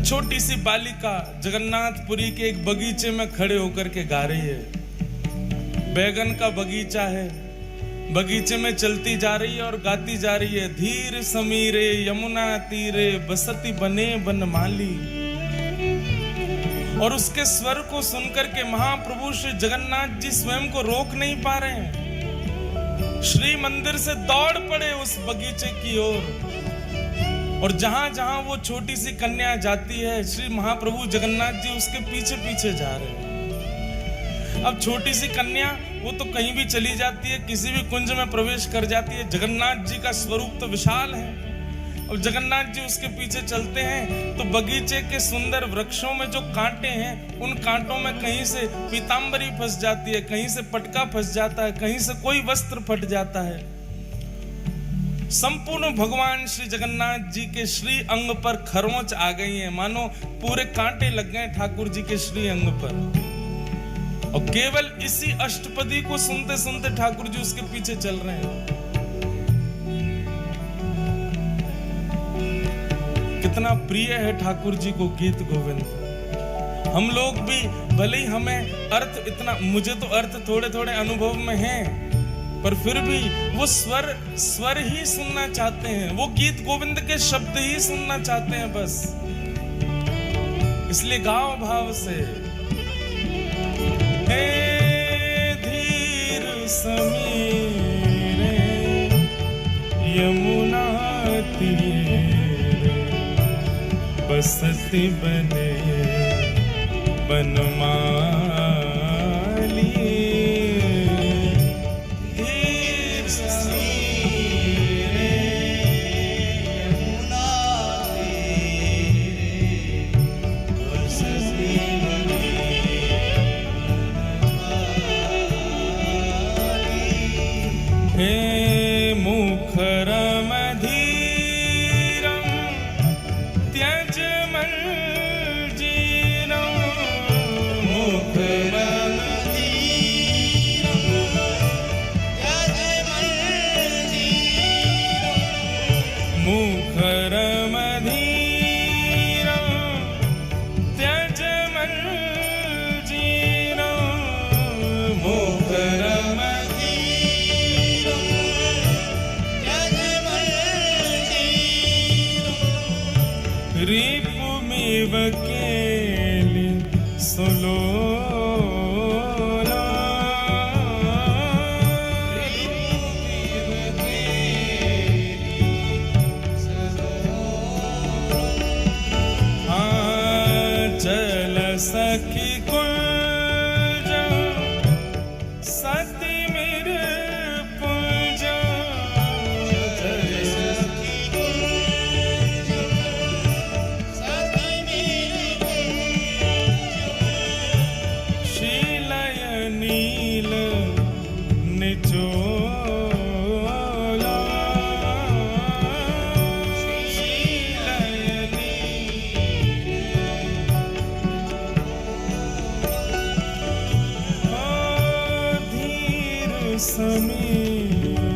छोटी सी बालिका जगन्नाथपुरी के एक बगीचे में खड़े होकर के गा रही है। बैगन का बगीचा है, बगीचे में चलती जा रही है और गाती जा रही है, धीर समीरे यमुना तीरे बसती बने बनमाली। और उसके स्वर को सुनकर के महाप्रभु श्री जगन्नाथ जी स्वयं को रोक नहीं पा रहे हैं। श्री मंदिर से दौड़ पड़े उस बगीचे की ओर, और जहां जहां वो छोटी सी कन्या जाती है, श्री महाप्रभु जगन्नाथ जी उसके पीछे पीछे जा रहे हैं। अब छोटी सी कन्या वो तो कहीं भी चली जाती है, किसी भी कुंज में प्रवेश कर जाती है। जगन्नाथ जी का स्वरूप तो विशाल है। अब जगन्नाथ जी उसके पीछे चलते हैं तो बगीचे के सुंदर वृक्षों में जो कांटे हैं, उन कांटों में कहीं से पीतांबरी फंस जाती है, कहीं से पटका फंस जाता है, कहीं से कोई वस्त्र फट जाता है। संपूर्ण भगवान श्री जगन्नाथ जी के श्री अंग पर खरोंच आ गई है, मानो पूरे कांटे लग गए ठाकुर जी के श्री अंग पर। और केवल इसी अष्टपदी को सुनते सुनते ठाकुर जी उसके पीछे चल रहे हैं। कितना प्रिय है ठाकुर जी को गीत गोविंद। हम लोग भी भले ही हमें अर्थ इतना, मुझे तो अर्थ थोड़े थोड़े अनुभव में है, पर फिर भी वो स्वर ही सुनना चाहते हैं, वो गीत गोविंद के शब्द ही सुनना चाहते हैं बस। इसलिए गाओ भाव से, हे धीर समीरे यमुना तीरे बसती बने बनमाली। धीर समीरे यमुना तीरे बसती बने हे मुखरम धीरम त्यज मर्जीरम, मुखरम धीरम त्यज मर्जीरम, मुखरम धीरम त्यज मर्जीरम, मुखरम रिपुमिव केलि सुलोला, रिपुमिव केलि सुलोला। चल सखी कुंज सती मिर पुंज, नील निचोला, धीर समीरे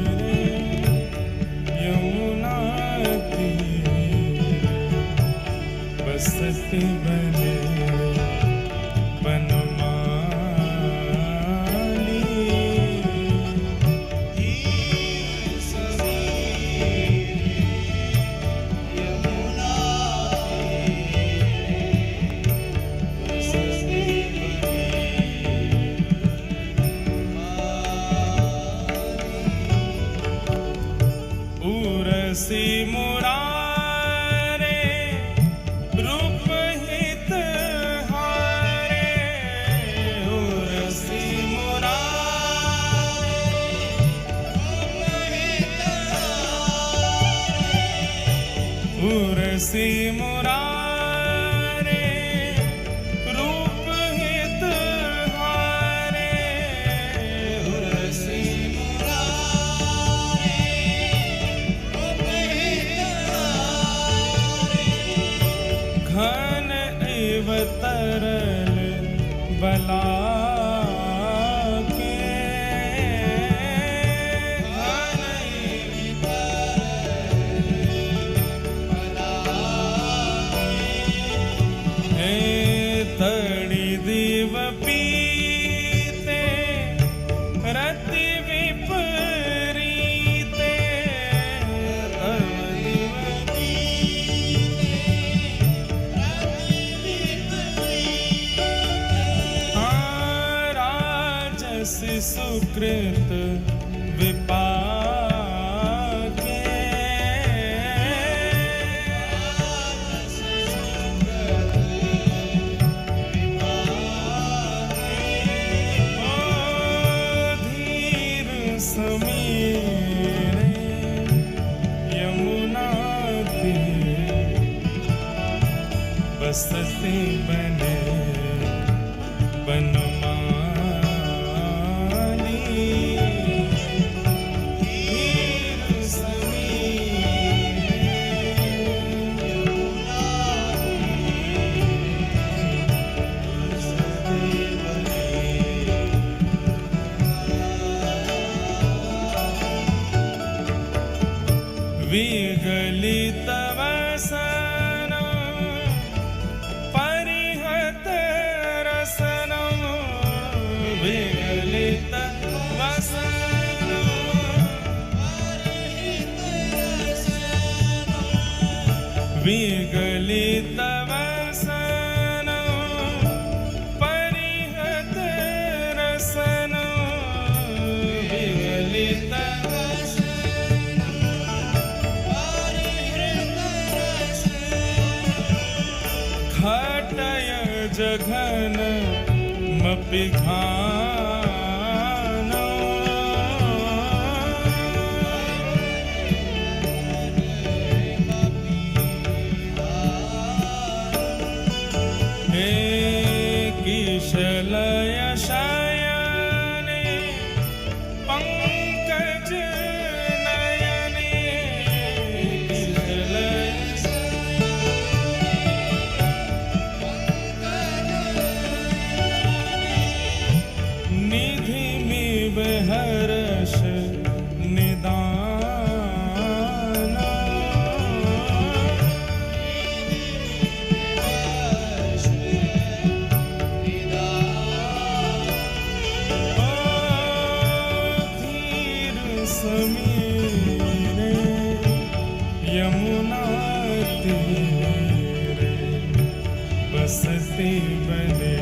यमुना तीरे बसती बने उरसी मुरारे रूप हित हारे, उरसी मुरारे रूप हित हारे, उरसी मुरारे रूप हित हारे, उरसी घन एव तरल बला के, घन एव तरल बला के, सुकृत विपाके। ओ धीर समीरे यमुना तीर बसते बने बनमाली। धीर समीरे यमुना तीर बसते बने। विगलित वसनं परिहत रसनं। विगलित वसनं विगलित वसनं परिहत रसनं। विगलित खटय जघन मपि घानो। हे किशलय शयने पंकज नयने। किशलय निधि में हर्ष निदान। ओ धीर समीरे यमुना तीरे बसते बने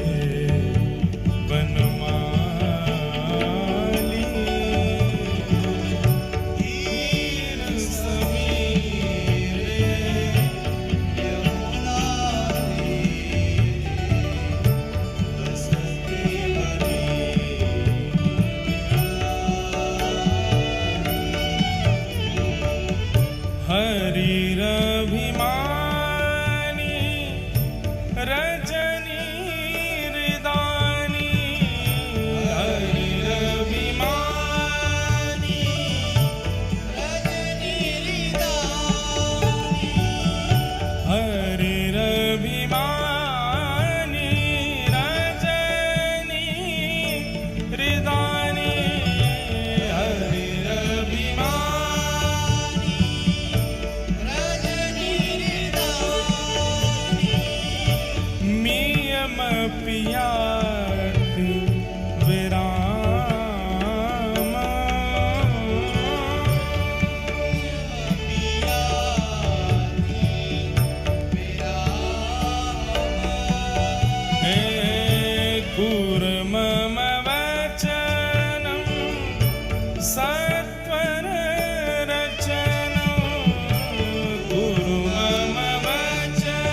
बनमाली। धीर समीरे यमुना तीरे बसते बने। हरि रभिमानी रजनी हृदानी। हरि रभिमानी रजनी हृदानी। हरि रभिमानी रजनी हृदानी। हरि रभिमानी रजनी हृदानी। मियम पियाति विराम। हे कूर्मम वचनं सत्वर रचनं। कूर्मम वचनं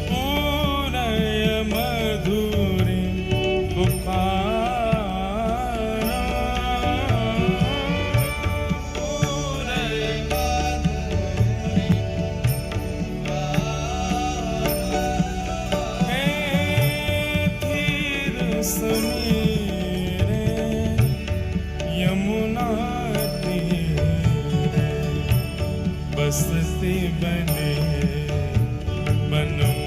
पूरय मधुरि पुकार। पूरय मधुरि पुकार। हे धीर समीरे यमुना तीरे बसते बने बनमाली।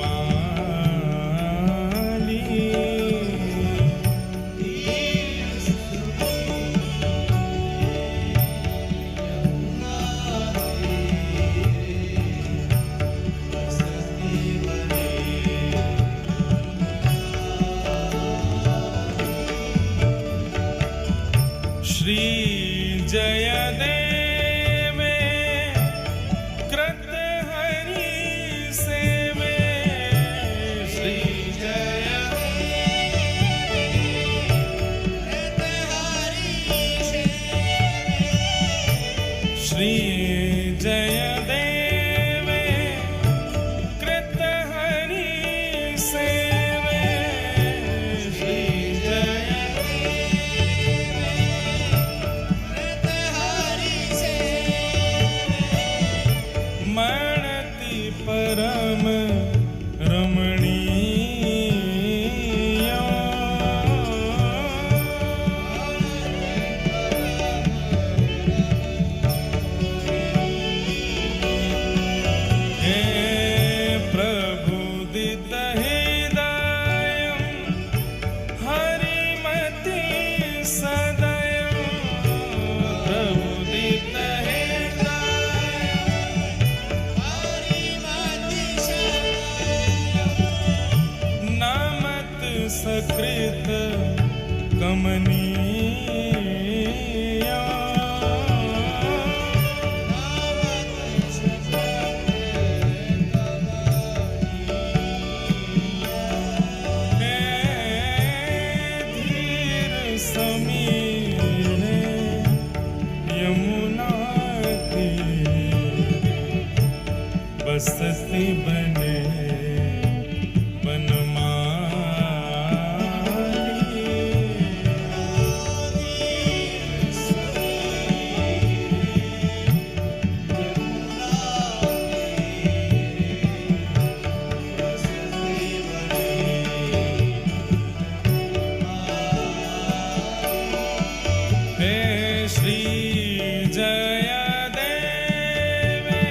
धीर श्री जयदेवे कृत हरि सेवे। श्री जय देवे कृत हरि सेवे श्री जय मणति परम रमणीय हे प्रबुदित हृदयं हरिमति सदयं प्रबुदित नमत सकृत कमनीय हे धीर समीरे यमुना तीरे बसती बने श्री जय देवे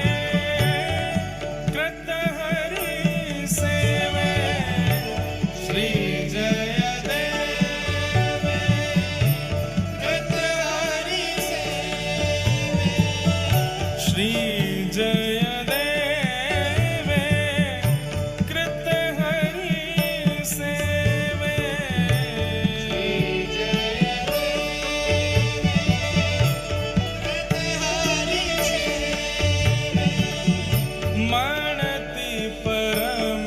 कृत हरि सेवे श्री जय देवे कृत हरि सेवे श्री जय देवे कृत हरि सेवे मणति परम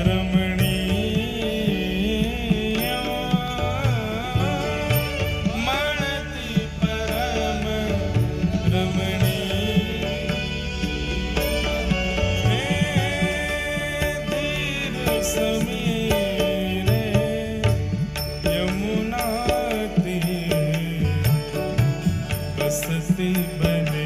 रमणीय मणति परम रमणीय हे धीर समीरे यमुना तीरे बसती बने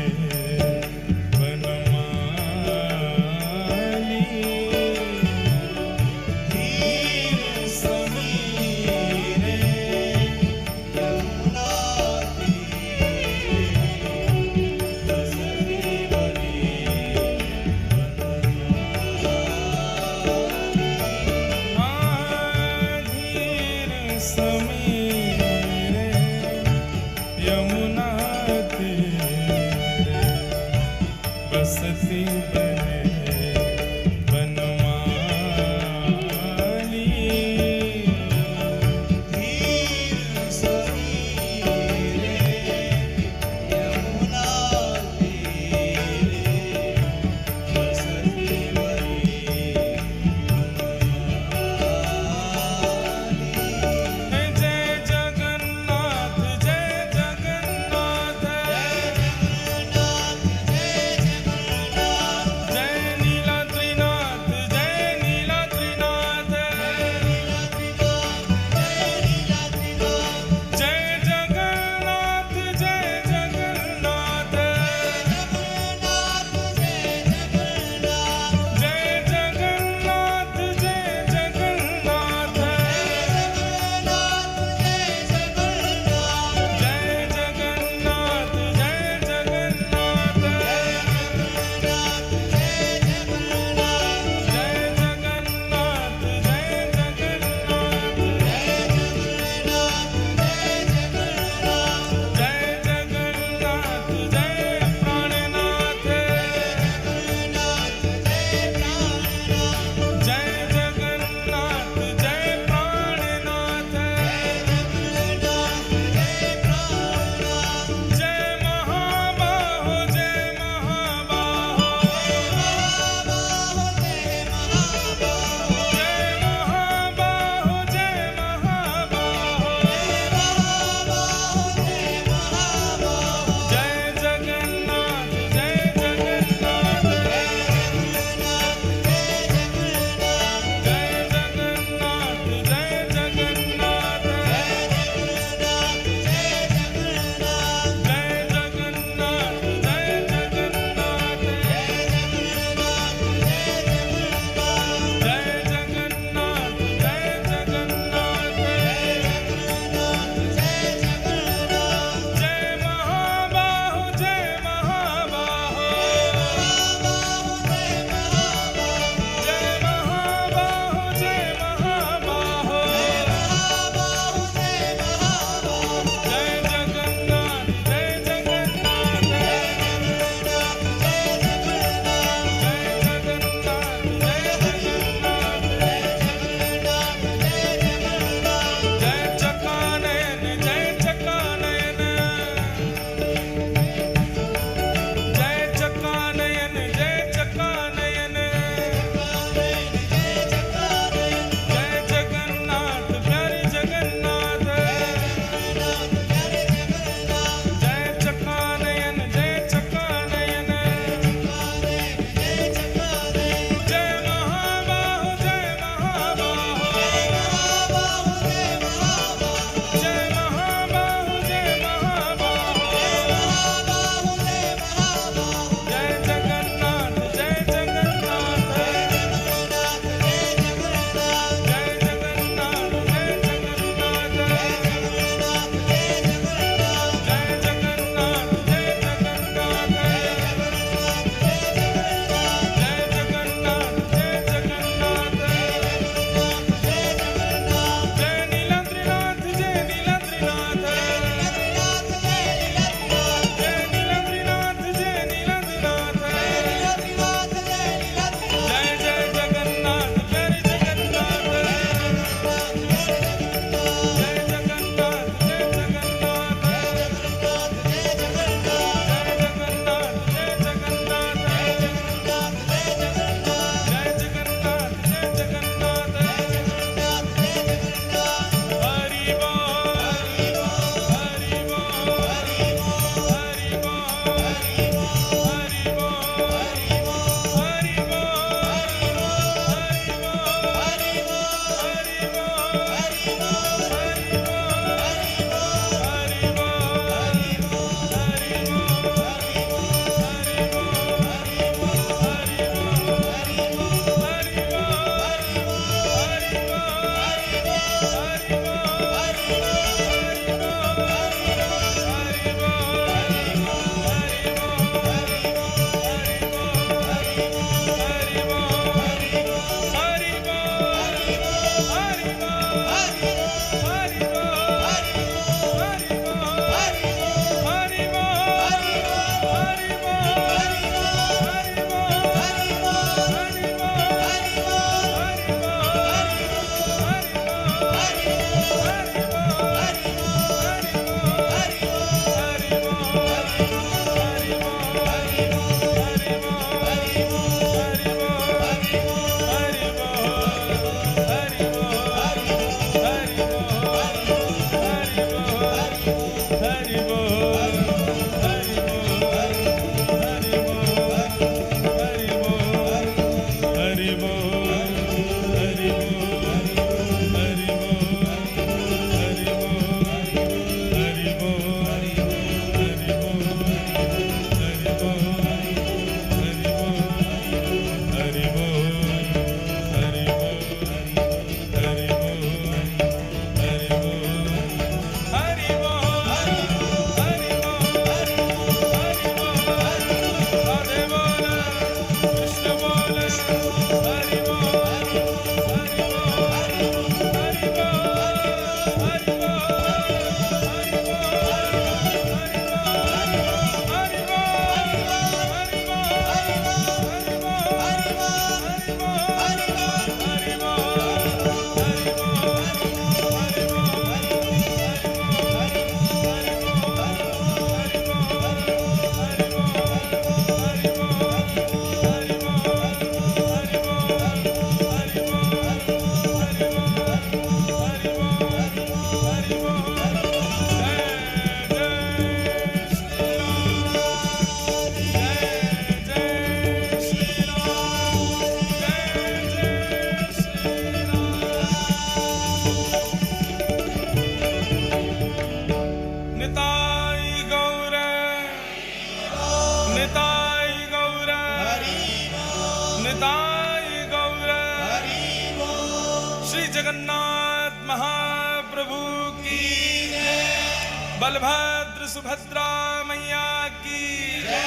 समीरे यमुना तीरे बसती बने बनमाली धीर समीरे यमुना तीरे बसती बने जगन्नाथ महाप्रभु की जय। बलभद्र सुभद्रा मैया की जय।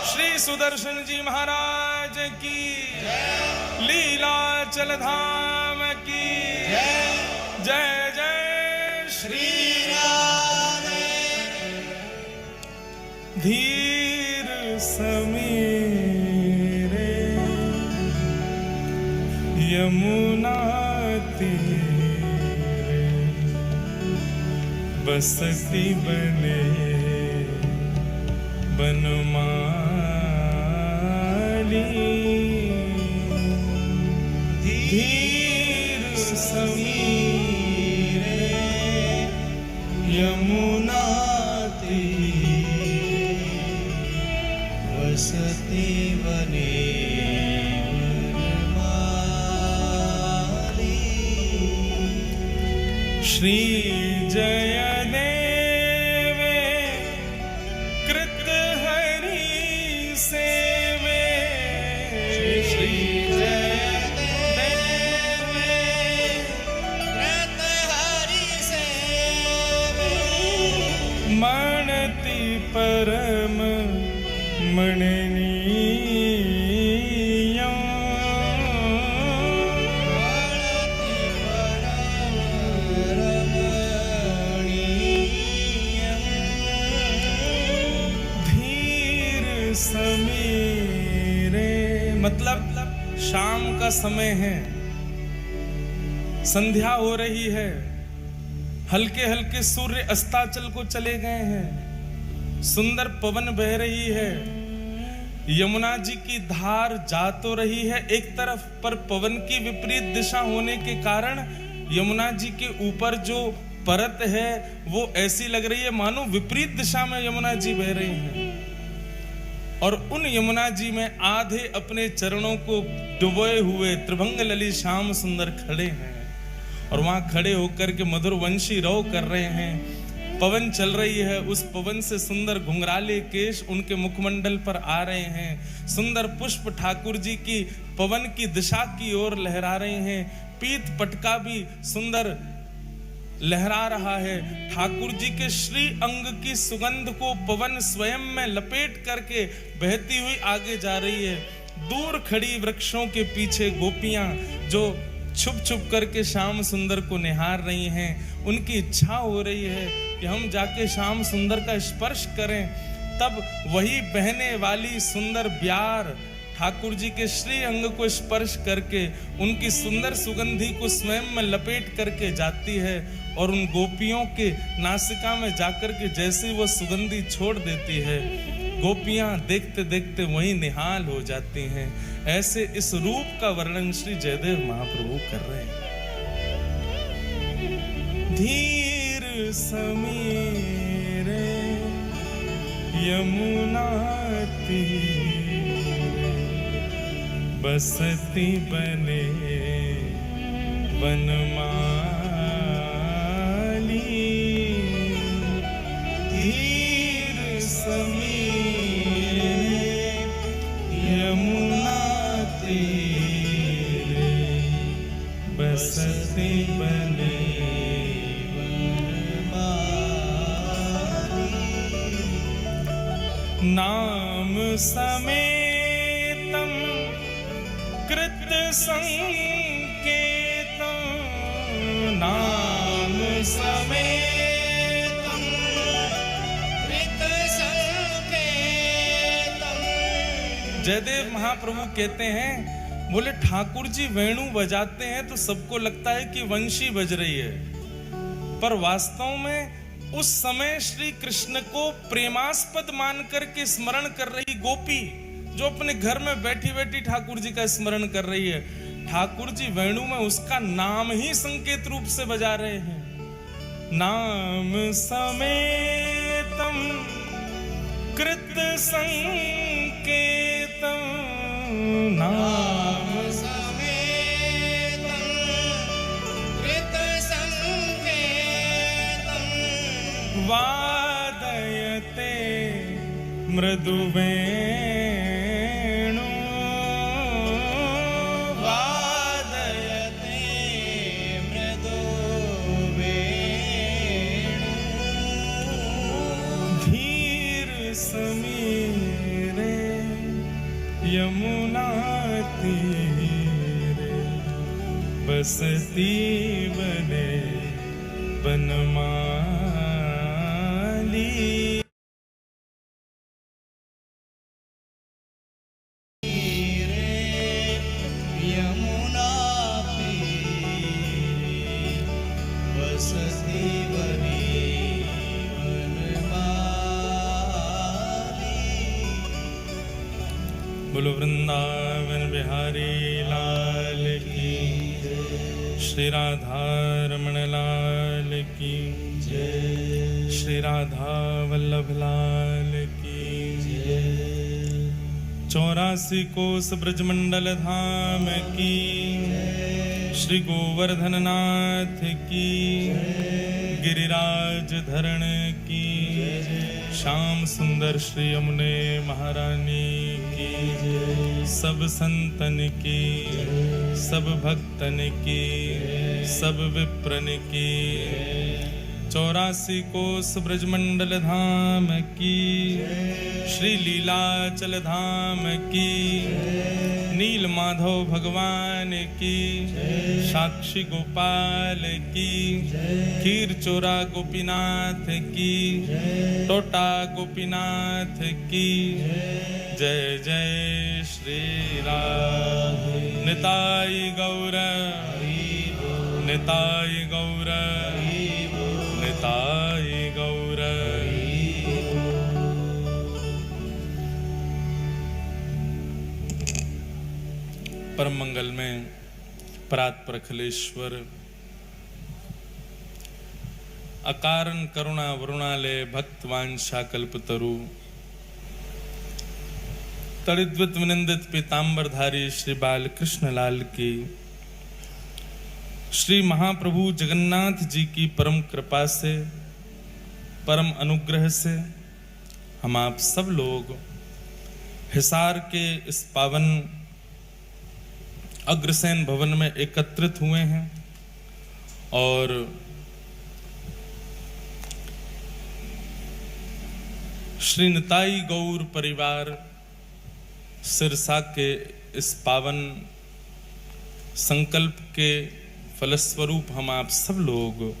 श्री सुदर्शन जी महाराज की जय। लीलाचल धाम की जय। जय जय श्री राधे। धीर समीरे यमुना तीरे बसती बने बनमाली। धीर समीरे यमुना तीरे बसती बने श्री जयदेवे कृत हरि सेवे। श्री जयदेवे कृत हरि सेवे मणति परम मणनीय। समीरे मतलब शाम का समय है, संध्या हो रही है, हल्के हल्के सूर्य अस्ताचल को चले गए हैं, सुंदर पवन बह रही है, यमुना जी की धार जा तो रही है एक तरफ, पर पवन की विपरीत दिशा होने के कारण यमुना जी के ऊपर जो परत है वो ऐसी लग रही है मानो विपरीत दिशा में यमुना जी बह रही हैं। और उन यमुना जी में आधे अपने चरणों को डुबोए हुए त्रिभंग लली श्याम सुंदर खड़े हैं और वहां खड़े होकर के मधुर वंशी रव कर रहे हैं। पवन चल रही है, उस पवन से सुंदर घुंघराले केश उनके मुखमंडल पर आ रहे हैं। सुंदर पुष्प ठाकुर जी की पवन की दिशा की ओर लहरा रहे हैं। पीत पटका भी सुंदर लहरा रहा है। ठाकुर जी के श्री अंग की सुगंध को पवन स्वयं में लपेट करके बहती हुई आगे जा रही है। दूर खड़ी वृक्षों के पीछे गोपियां जो छुप छुप करके श्याम सुंदर को निहार रही हैं, उनकी इच्छा हो रही है कि हम जाके श्याम सुंदर का स्पर्श करें। तब वही बहने वाली सुंदर ब्यार ठाकुर जी के श्री अंग को स्पर्श करके उनकी सुंदर सुगंधी को स्वयं में लपेट करके जाती है और उन गोपियों के नासिका में जाकर के जैसे वो सुगंधी छोड़ देती है, गोपियां देखते देखते वहीं निहाल हो जाती हैं। ऐसे इस रूप का वर्णन श्री जयदेव महाप्रभु कर रहे हैं। धीर समीरे यमुना तीरे बसती बने बनमाली। धीर समीरे यमुना तीरे बसती बने बनमाली। नाम समेतम कृत संकेतम। नाम समेतम कृत संकेतम। जयदेव महाप्रभु कहते हैं, बोले ठाकुर जी वेणु बजाते हैं तो सबको लगता है कि वंशी बज रही है, पर वास्तव में उस समय श्री कृष्ण को प्रेमास्पद मान करके स्मरण कर रही गोपी जो अपने घर में बैठी बैठी ठाकुर जी का स्मरण कर रही है, ठाकुर जी वेणु में उसका नाम ही संकेत रूप से बजा रहे हैं। नाम समेतम कृत संकेतम। नाम समेतम कृत संकेतम। वादयते मृदुवेणु। वादयते यमुना तीरे बसती बने बनमाली। यमुना तीरे बसती बनी वनमाली। बोलो वृंदावन बिहारी लाल की, श्री राधा रमण लाल की जय, श्री राधा वल्लभ लाल की जय। 84 कोस ब्रजमंडल धाम की, श्री गोवर्धन नाथ की, गिरिराज धरण की, श्याम सुंदर श्री यमुने महारानी की, सब संतन की, सब भक्तन की, सब विप्रन की। 84 कोस ब्रजमंडल धाम की, श्री लीलाचल धाम की, नील माधव भगवान की, साक्षी गोपाल की, खीर चोरा गोपीनाथ की, टोटा गोपीनाथ की जय जय श्री राधे। निताई गौर, निताई गौर, निताई गौर। परम मंगल में परात्पर अखिलेश्वर, अकारण करुणा वरुणालय भक्तवांछा कल्पतरु, तड़िद्वित विनिंदित पीतांबरधारी श्री बालकृष्ण लाल की, श्री महाप्रभु जगन्नाथ जी की परम कृपा से, परम अनुग्रह से हम आप सब लोग हिसार के इस पावन अग्रसेन भवन में एकत्रित हुए हैं और श्री निताई गौर परिवार सिरसा के इस पावन संकल्प के फलस्वरूप हम आप सब लोग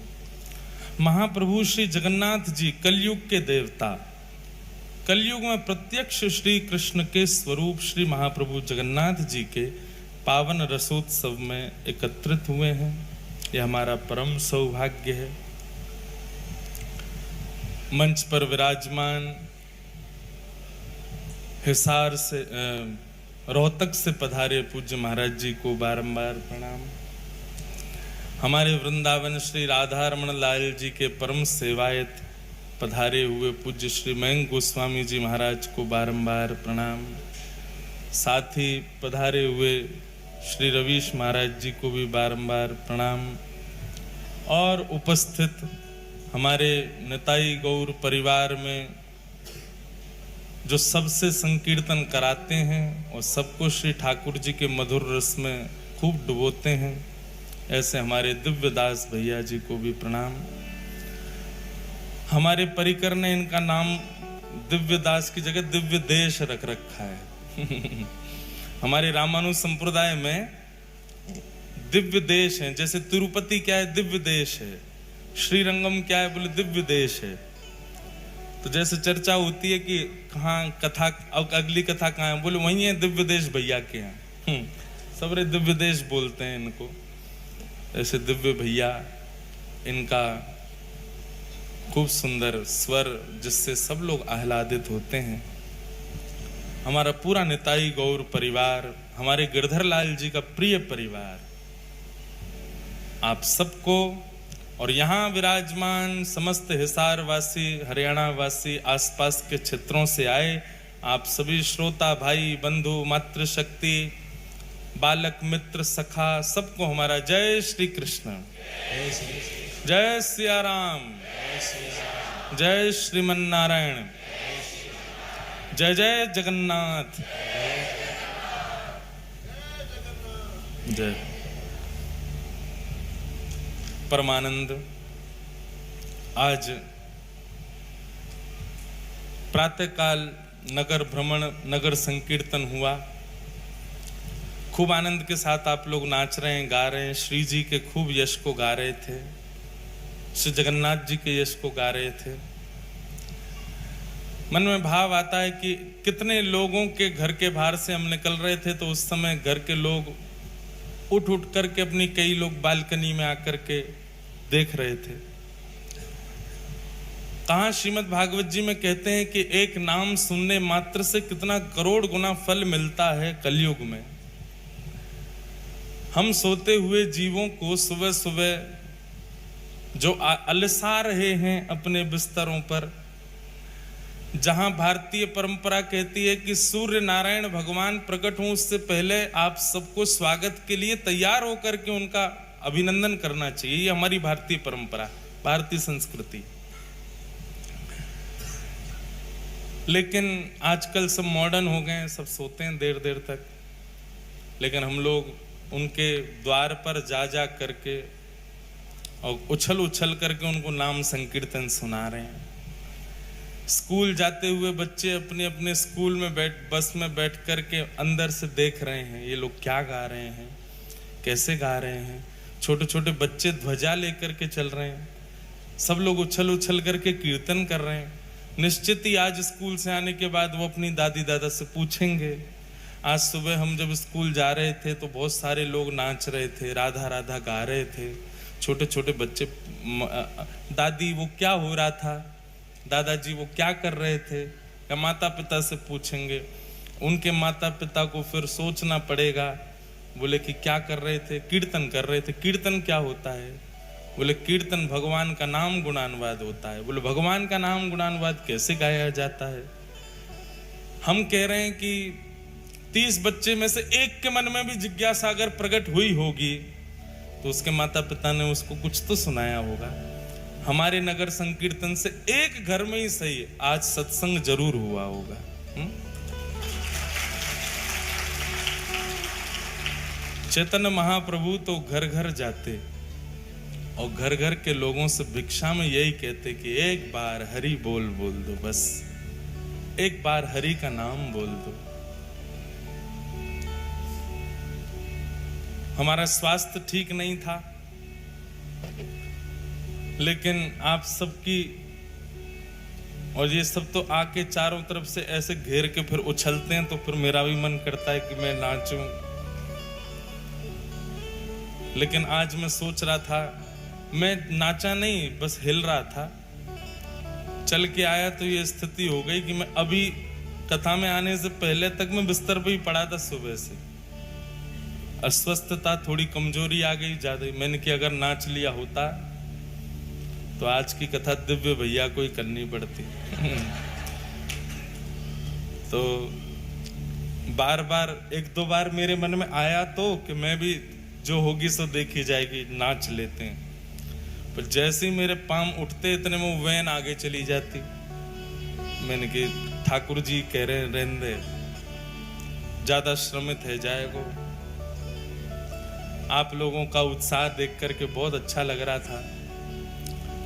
महाप्रभु श्री जगन्नाथ जी, कलयुग के देवता, कलयुग में प्रत्यक्ष श्री कृष्ण के स्वरूप श्री महाप्रभु जगन्नाथ जी के पावन रसोत्सव में एकत्रित हुए हैं। यह हमारा परम सौभाग्य है। मंच पर विराजमान हिसार से रोहतक से पधारे पूज्य महाराज जी को बारंबार प्रणाम। हमारे वृंदावन श्री राधा रमण लाल जी के परम सेवायत पधारे हुए पूज्य श्री मयंक गोस्वामी जी महाराज को बारंबार प्रणाम। साथ ही पधारे हुए श्री रवीश महाराज जी को भी बारंबार प्रणाम। और उपस्थित हमारे निताई गौर परिवार में जो सबसे संकीर्तन कराते हैं और सबको श्री ठाकुर जी के मधुर रस में खूब डुबोते हैं, ऐसे हमारे दिव्य दास भैया जी को भी प्रणाम। हमारे परिकर ने इनका नाम दिव्य दास की जगह दिव्य देश रख रखा है। हमारे रामानुज संप्रदाय में दिव्य देश है, जैसे तिरुपति क्या है, दिव्य देश है। श्रीरंगम क्या है, बोले दिव्य देश है। तो जैसे चर्चा होती है कि कहाँ कथा, अगली कथा कहाँ है, बोले वही है दिव्य देश भैया के यहाँ। सबरे दिव्य देश बोलते हैं इनको। ऐसे दिव्य भैया, इनका खूब सुंदर स्वर जिससे सब लोग आह्लादित होते हैं। हमारा पूरा निताई गौर परिवार, हमारे गिरधर लाल जी का प्रिय परिवार, आप सबको और यहाँ विराजमान समस्त हिसार वासी, हरियाणा वासी, आसपास के क्षेत्रों से आए आप सभी श्रोता भाई बंधु मातृशक्ति बालक मित्र सखा सबको हमारा जय श्री कृष्ण, जय सिया राम, जय श्रीमन नारायण, जय जय जगन्नाथ, जय परमानंद। आज प्रातःकाल नगर भ्रमण, नगर संकीर्तन हुआ। खूब आनंद के साथ आप लोग नाच रहे हैं, गा रहे हैं, श्री जी के खूब यश को गा रहे थे, श्री जगन्नाथ जी के यश को गा रहे थे। मन में भाव आता है कि कितने लोगों के घर के बाहर से हम निकल रहे थे तो उस समय घर के लोग उठ उठ करके अपनी, कई लोग बालकनी में आकर के देख रहे थे। कहाँ श्रीमद् भागवत जी में कहते हैं कि एक नाम सुनने मात्र से कितना करोड़ गुना फल मिलता है कलयुग में। हम सोते हुए जीवों को सुबह सुबह जो अलसा रहे हैं अपने बिस्तरों पर, जहां भारतीय परंपरा कहती है कि सूर्य नारायण भगवान प्रकट हों उससे पहले आप सबको स्वागत के लिए तैयार होकर के उनका अभिनंदन करना चाहिए। ये हमारी भारतीय परंपरा, भारतीय संस्कृति। लेकिन आजकल सब मॉडर्न हो गए हैं, सब सोते हैं देर देर तक, लेकिन हम लोग उनके द्वार पर जा जा करके और उछल उछल करके उनको नाम संकीर्तन सुना रहे हैं। स्कूल जाते हुए बच्चे अपने अपने स्कूल में बस में बैठ करके अंदर से देख रहे हैं ये लोग क्या गा रहे हैं, कैसे गा रहे हैं। छोटे छोटे बच्चे ध्वजा लेकर के चल रहे हैं, सब लोग उछल उछल करके कीर्तन कर रहे हैं। निश्चित ही आज स्कूल से आने के बाद वो अपनी दादी दादा से पूछेंगे, आज सुबह हम जब स्कूल जा रहे थे तो बहुत सारे लोग नाच रहे थे, राधा राधा गा रहे थे, छोटे छोटे बच्चे, दादी वो क्या हो रहा था, दादाजी वो क्या कर रहे थे। या माता पिता से पूछेंगे, उनके माता पिता को फिर सोचना पड़ेगा, बोले कि क्या कर रहे थे, कीर्तन कर रहे थे। कीर्तन क्या होता है? बोले कीर्तन भगवान का नाम गुणानुवाद होता है। बोले भगवान का नाम गुणानुवाद कैसे गाया जाता है? हम कह रहे हैं कि 30 बच्चे में से एक के मन में भी जिज्ञासा अगर प्रकट हुई होगी तो उसके माता पिता ने उसको कुछ तो सुनाया होगा। हमारे नगर संकीर्तन से एक घर में ही सही आज सत्संग जरूर हुआ होगा। चैतन्य महाप्रभु तो घर घर जाते और घर घर के लोगों से भिक्षा में यही कहते कि एक बार हरि बोल बोल दो, बस एक बार हरि का नाम बोल दो। हमारा स्वास्थ्य ठीक नहीं था, लेकिन आप सबकी और ये सब तो आके चारों तरफ से ऐसे घेर के फिर उछलते हैं तो फिर मेरा भी मन करता है कि मैं नाचूं। लेकिन आज मैं सोच रहा था, मैं नाचा नहीं, बस हिल रहा था। चल के आया तो ये स्थिति हो गई कि मैं अभी कथा में आने से पहले तक मैं बिस्तर पे ही पड़ा था सुबह से। अस्वस्थता, थोड़ी कमजोरी आ गई ज्यादा। मैंने कि अगर नाच लिया होता तो आज की कथा दिव्य भैया को ही करनी पड़ती। तो बार बार, एक दो बार मेरे मन में आया तो कि मैं भी जो होगी सो देखी जाएगी, नाच लेते हैं। पर जैसे ही मेरे पाम उठते इतने में वैन आगे चली जाती। मैंने कि ठाकुर जी कह रहे हैं रहने दे, ज्यादा श्रमित है जाएगो। आप लोगों का उत्साह देख करके बहुत अच्छा लग रहा था।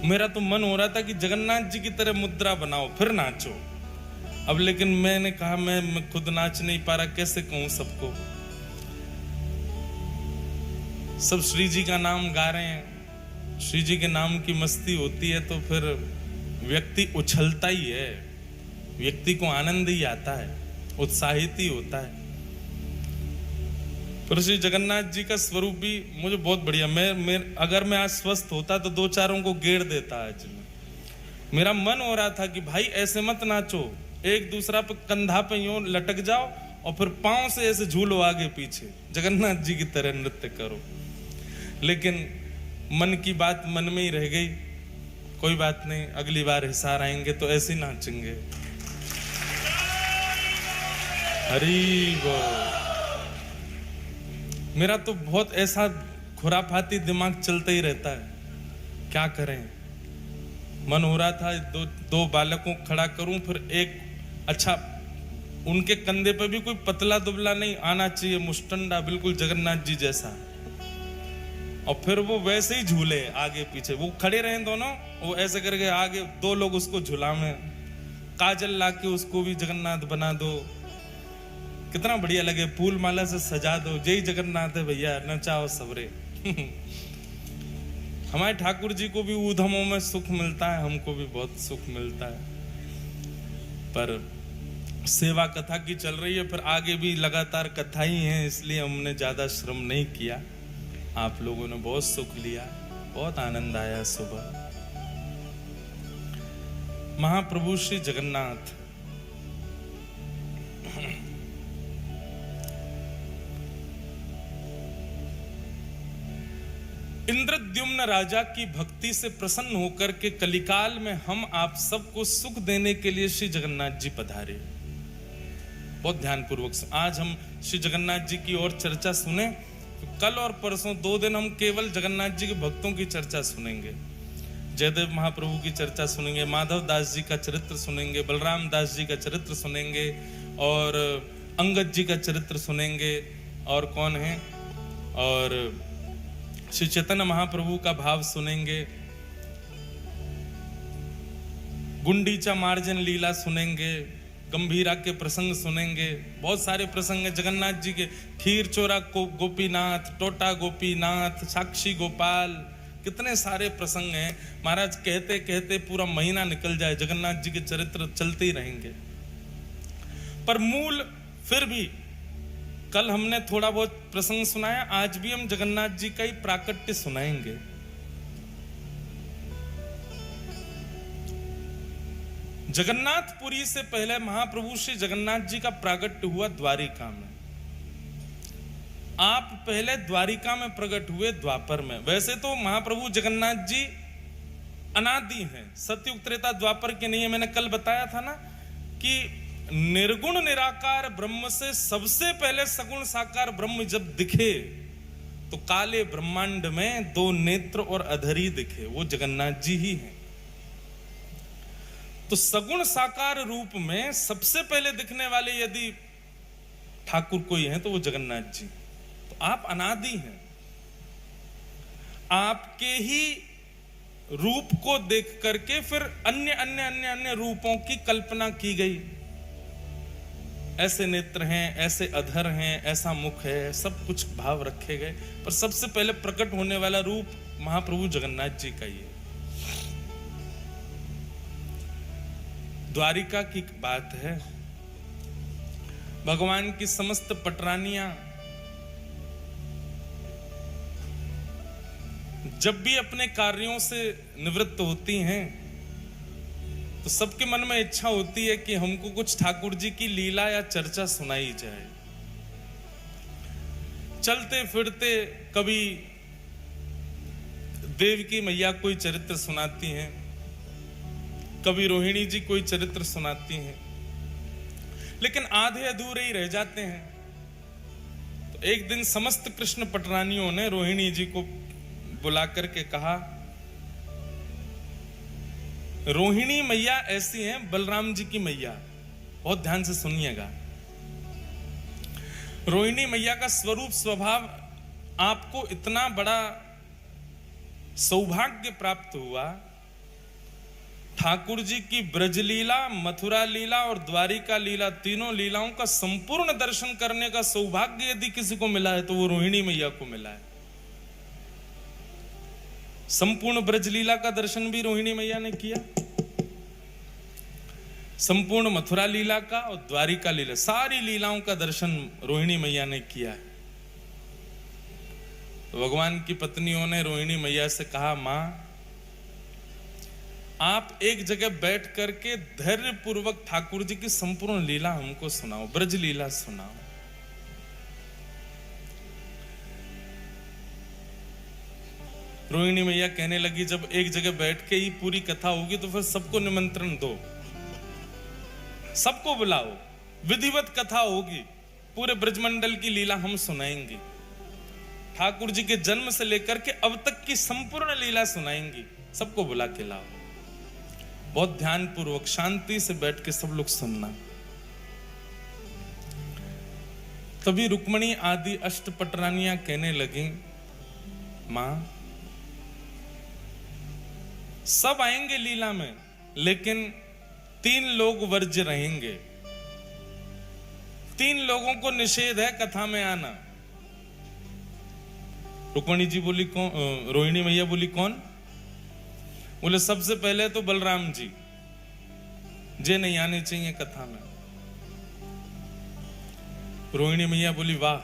मेरा तो मन हो रहा था कि जगन्नाथ जी की तरह मुद्रा बनाओ फिर नाचो। अब लेकिन मैंने कहा मैं खुद नाच नहीं पा रहा, कैसे कहूं सबको। सब श्री जी का नाम गा रहे हैं, श्री जी के नाम की मस्ती होती है तो फिर व्यक्ति उछलता ही है, व्यक्ति को आनंद ही आता है, उत्साहित ही होता है। पर श्री जगन्नाथ जी का स्वरूप भी मुझे बहुत बढ़िया। मैं अगर मैं आज स्वस्थ होता तो दो चारों को गेर देता आज। मेरा मन हो रहा था कि भाई ऐसे मत नाचो, एक दूसरा पे कंधा पे यूं लटक जाओ और फिर पांव से ऐसे झूलो आगे पीछे, जगन्नाथ जी की तरह नृत्य करो। लेकिन मन की बात मन में ही रह गई। कोई बात नहीं, अगली बार हिसार आएंगे तो ऐसे ही नाचेंगे। हरि बोल। मेरा तो बहुत ऐसा खुराफाती दिमाग चलता ही रहता है, क्या करें। मन हो रहा था दो बालकों को खड़ा करूं, फिर एक अच्छा उनके कंधे पे भी कोई पतला दुबला नहीं आना चाहिए, मुस्टंडा बिल्कुल जगन्नाथ जी जैसा। और फिर वो वैसे ही झूले आगे पीछे, वो खड़े रहे दोनों, वो ऐसे करके आगे दो लोग उसको झूला में, काजल लाके उसको भी जगन्नाथ बना दो, कितना बढ़िया लगे, फूल माला से सजा दो, जय जगन्नाथ है भैया, नचाओ सबरे। हमारे ठाकुर जी को भी ऊधमों में सुख मिलता है, हमको भी बहुत सुख मिलता है। पर सेवा कथा की चल रही है, फिर आगे भी लगातार कथा ही है, इसलिए हमने ज्यादा श्रम नहीं किया। आप लोगों ने बहुत सुख लिया, बहुत आनंद आया। सुबह महाप्रभु श्री जगन्नाथ इंद्रद्युम्न राजा की भक्ति से प्रसन्न होकर के कलिकाल में हम आप सबको सुख देने के लिए श्री जगन्नाथ जी पधारे। बहुत ध्यानपूर्वक आज हम श्री जगन्नाथ जी की और चर्चा सुने। तो कल और परसों 2 दिन हम केवल जगन्नाथ जी के भक्तों की चर्चा सुनेंगे। जयदेव महाप्रभु की चर्चा सुनेंगे, माधव दास जी का चरित्र सुनेंगे, बलराम दास जी का चरित्र सुनेंगे, और अंगद जी का चरित्र सुनेंगे, और कौन है, और श्री चैतन्य महाप्रभु का भाव सुनेंगे, गुंडीचा मार्जन लीला सुनेंगे, गंभीरा के प्रसंग सुनेंगे। बहुत सारे प्रसंग हैं जगन्नाथ जी के, खीर चोरा गोपीनाथ, टोटा गोपीनाथ, साक्षी गोपाल, कितने सारे प्रसंग हैं। महाराज कहते कहते पूरा महीना निकल जाए, जगन्नाथ जी के चरित्र चलते ही रहेंगे। पर मूल फिर भी कल हमने थोड़ा बहुत प्रसंग सुनाया, आज भी हम जगन्नाथ जी का ही प्राकट्य सुनाएंगे। जगन्नाथपुरी से पहले महाप्रभु श्री जगन्नाथ जी का प्राकट्य हुआ द्वारिका में। आप पहले द्वारिका में प्रकट हुए, द्वापर में। वैसे तो महाप्रभु जगन्नाथ जी अनादि हैं, सतयुग त्रेता द्वापर के नहीं है। मैंने कल बताया था ना कि निर्गुण निराकार ब्रह्म से सबसे पहले सगुण साकार ब्रह्म जब दिखे तो काले ब्रह्मांड में 2 नेत्र और अधरी दिखे, वो जगन्नाथ जी ही हैं। तो सगुण साकार रूप में सबसे पहले दिखने वाले यदि ठाकुर कोई हैं तो वो जगन्नाथ जी। तो आप अनादि हैं, आपके ही रूप को देख करके फिर अन्य अन्य अन्य अन्य रूपों की कल्पना की गई। ऐसे नेत्र हैं, ऐसे अधर हैं, ऐसा मुख है, सब कुछ भाव रखे गए, पर सबसे पहले प्रकट होने वाला रूप महाप्रभु जगन्नाथ जी का ही है। द्वारिका की बात है, भगवान की समस्त पटरानियां जब भी अपने कार्यों से निवृत्त होती हैं तो सबके मन में इच्छा होती है कि हमको कुछ ठाकुर जी की लीला या चर्चा सुनाई जाए। चलते फिरते कभी देवकी मैया कोई चरित्र सुनाती हैं, कभी रोहिणी जी कोई चरित्र सुनाती हैं, लेकिन आधे अधूरे ही रह जाते हैं। तो एक दिन समस्त कृष्ण पटरानियों ने रोहिणी जी को बुला करके कहा, रोहिणी मैया ऐसी हैं बलराम जी की मैया, बहुत ध्यान से सुनिएगा। रोहिणी मैया का स्वरूप स्वभाव आपको इतना बड़ा सौभाग्य प्राप्त हुआ, ठाकुर जी की ब्रजलीला, मथुरा लीला और द्वारिका लीला, तीनों लीलाओं का संपूर्ण दर्शन करने का सौभाग्य यदि किसी को मिला है तो वो रोहिणी मैया को मिला है। संपूर्ण ब्रजलीला का दर्शन भी रोहिणी मैया ने किया, संपूर्ण मथुरा लीला का और द्वारिका लीला, सारी लीलाओं का दर्शन रोहिणी मैया ने किया है। तो भगवान की पत्नियों ने रोहिणी मैया से कहा, मां आप एक जगह बैठ करके धैर्य पूर्वक ठाकुर जी की संपूर्ण लीला हमको सुनाओ, ब्रज लीला सुनाओ। रोहिणी मैया कहने लगी, जब एक जगह बैठ के ही पूरी कथा होगी तो फिर सबको निमंत्रण दो, सबको बुलाओ, विधिवत कथा होगी, पूरे ब्रजमंडल की लीला हम सुनाएंगे, ठाकुर जी के जन्म से लेकर के अब तक की संपूर्ण लीला सुनाएंगी, सबको बुला के लाओ। बहुत ध्यान पूर्वक शांति से बैठ के सब लोग सुनना। तभी रुक्मणी आदि अष्टपटरानियां कहने लगी, मां सब आएंगे लीला में, लेकिन 3 लोग वर्ज्य रहेंगे। 3 लोगों को निषेध है कथा में आना। रुक्मणी जी बोली कौन? रोहिणी मैया बोली कौन? बोले सबसे पहले तो बलराम जी, जे नहीं आने चाहिए कथा में। रोहिणी मैया बोली वाह,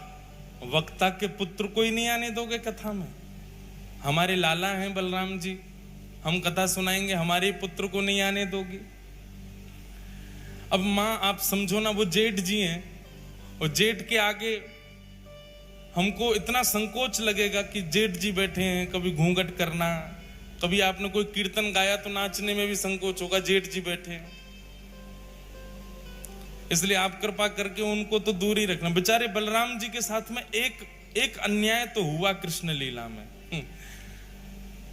वक्ता के पुत्र को ही नहीं आने दोगे कथा में? हमारे लाला हैं बलराम जी, हम कथा सुनाएंगे, हमारे पुत्र को नहीं आने दोगी? अब मां आप समझो ना, वो जेठ जी हैं और जेठ के आगे हमको इतना संकोच लगेगा कि जेठ जी बैठे हैं, कभी घूंघट करना, कभी आपने कोई कीर्तन गाया तो नाचने में भी संकोच होगा, जेठ जी बैठे हैं। इसलिए आप कृपा करके उनको तो दूर ही रखना। बेचारे बलराम जी के साथ में एक अन्याय तो हुआ कृष्ण लीला में।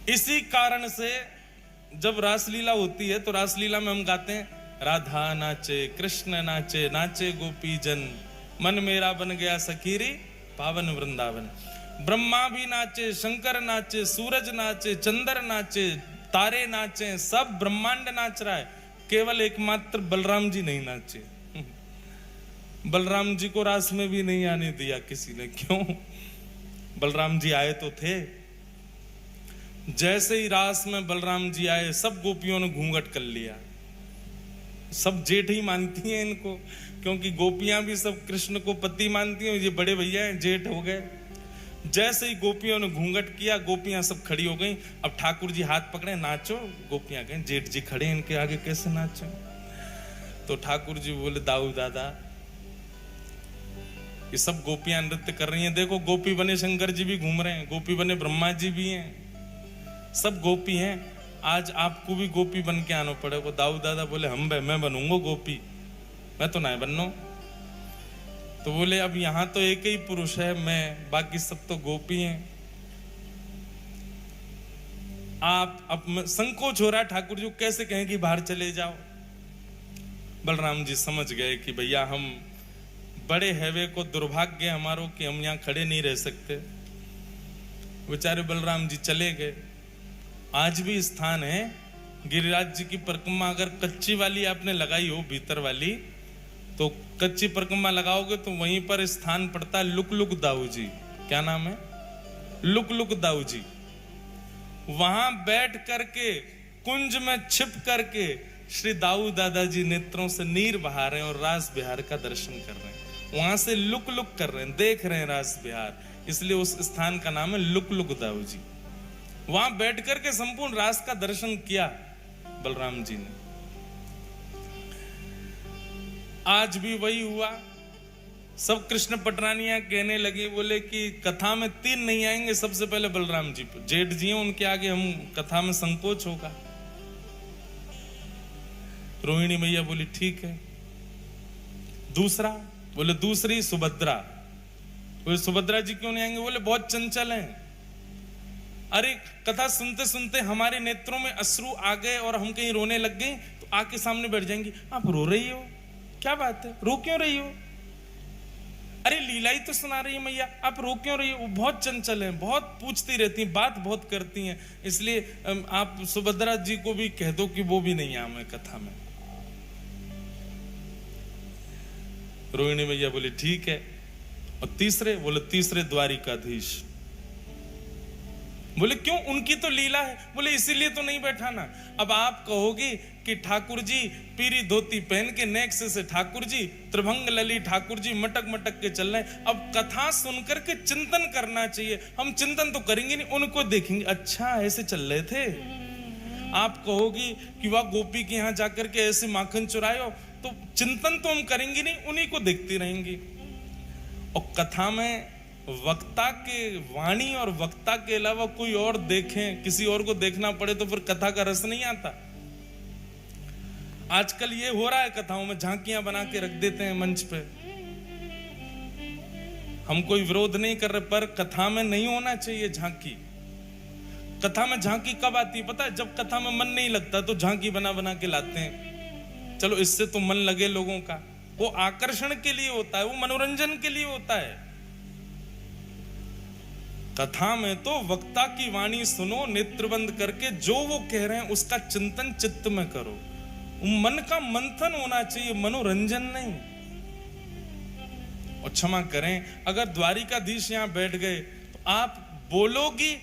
इसी कारण से जब रासलीला होती है तो रासलीला में हम गाते हैं राधा नाचे कृष्ण नाचे, नाचे गोपी जन, मन मेरा बन गया सखीरी पावन वृंदावन। ब्रह्मा भी नाचे, शंकर नाचे, सूरज नाचे, चंद्र नाचे, तारे नाचे, सब ब्रह्मांड नाच रहा है, केवल एकमात्र बलराम जी नहीं नाचे। बलराम जी को रास में भी नहीं आने दिया किसी ने। क्यों? बलराम जी आए तो थे। जैसे ही रास में बलराम जी आए, सब गोपियों ने घूंघट कर लिया। सब जेठ ही मानती हैं इनको, क्योंकि गोपियां भी सब कृष्ण को पति मानती हैं, ये बड़े भैया हैं, जेठ हो गए। जैसे ही गोपियों ने घूंघट किया, गोपियां सब खड़ी हो गई। अब ठाकुर जी हाथ पकड़े, नाचो। गोपियां कहें जेठ जी खड़े, इनके आगे कैसे नाचो? तो ठाकुर जी बोले दाऊ दादा, ये सब गोपियां नृत्य कर रही हैं, देखो गोपी बने शंकर जी भी घूम रहे हैं, गोपी बने ब्रह्मा जी भी हैं, सब गोपी हैं, आज आपको भी गोपी बन के आना पड़ेगा। दाऊ दादा बोले मैं बनूंगा गोपी, मैं तो नहीं बनना। तो बोले अब यहां तो एक ही पुरुष है, मैं, बाकी सब तो गोपी हैं। आप अब संकोच हो रहा है, ठाकुर जी कैसे कहें कि बाहर चले जाओ। बलराम जी समझ गए कि भैया हम बड़े हैवे को दुर्भाग्य हमारो कि हम यहां खड़े नहीं रह सकते। बेचारे बलराम जी चले गए। आज भी स्थान है गिरिराज जी की परिक्रमा, अगर कच्ची वाली आपने लगाई हो, भीतर वाली, तो कच्ची परिक्रमा लगाओगे तो वहीं पर स्थान पड़ता है लुक दाऊ जी। क्या नाम है? लुक दाऊ जी। वहां बैठ करके कुंज में छिप करके श्री दाऊ दादाजी नेत्रों से नीर बहा रहे हैं और रास बिहार का दर्शन कर रहे हैं। वहां से लुक कर रहे हैं, देख रहे हैं रास बिहार, इसलिए उस स्थान का नाम है लुक दाऊ जी। वहां बैठ करके संपूर्ण रास का दर्शन किया बलराम जी ने। आज भी वही हुआ। सब कृष्ण पटरानियां कहने लगी, बोले कि कथा में 3 नहीं आएंगे, सबसे पहले बलराम जी, जेठ जी हैं, उनके आगे हम कथा में संकोच होगा। रोहिणी मैया बोली ठीक है। दूसरा? बोले दूसरी सुभद्रा। बोले सुभद्रा जी क्यों नहीं आएंगे? बोले बहुत चंचल हैं। अरे कथा सुनते सुनते हमारे नेत्रों में अश्रु आ गए और हम कहीं रोने लग गए तो आके सामने बैठ जाएंगी। आप रो रही हो? क्या बात है, रो क्यों रही हो? अरे लीला ही तो सुना रही है मैया, आप रो क्यों रही हो? वो बहुत चंचल हैं, बहुत पूछती रहती हैं, बात बहुत करती हैं, इसलिए आप सुभद्रा जी को भी कह दो कि वो भी नहीं आए कथा में। रोहिणी मैया बोली ठीक है। और तीसरे? बोले तीसरे द्वारिकाधीश। बोले क्यों? उनकी तो लीला है। बोले इसीलिए तो नहीं बैठा ना। अब आप कहोगे कि ठाकुर जी पीरी धोती पहन के नेक्स्ट से ठाकुर जी त्रिभंग लली ठाकुर जी मटक के चल रहे हैं। अब कथा सुनकर के चिंतन करना चाहिए। हम चिंतन तो करेंगे नहीं, उनको देखेंगे, अच्छा ऐसे चल रहे थे। आप कहोगी कि वह गोपी के यहां जाकर के ऐसे माखन चुराए हो, तो चिंतन तो हम करेंगे नहीं, उन्हीं को देखती रहेंगी। और कथा में वक्ता के वाणी और वक्ता के अलावा कोई और देखें, किसी और को देखना पड़े तो फिर कथा का रस नहीं आता। आजकल ये हो रहा है, कथाओं में झांकियां बना के रख देते हैं मंच पे। हम कोई विरोध नहीं कर रहे, पर कथा में नहीं होना चाहिए झांकी। कथा में झांकी कब आती है पता है? जब कथा में मन नहीं लगता तो झांकी बना के लाते हैं। चलो इससे तो मन लगे लोगों का, वो आकर्षण के लिए होता है, वो मनोरंजन के लिए होता है। कथा में तो वक्ता की वाणी सुनो, नेत्र बंद करके जो वो कह रहे हैं उसका चिंतन चित्त में करो। मन का मंथन होना चाहिए, मनोरंजन नहीं। और क्षमा करें, अगर द्वारिकाधीश यहाँ बैठ गए तो आप बोलोगी,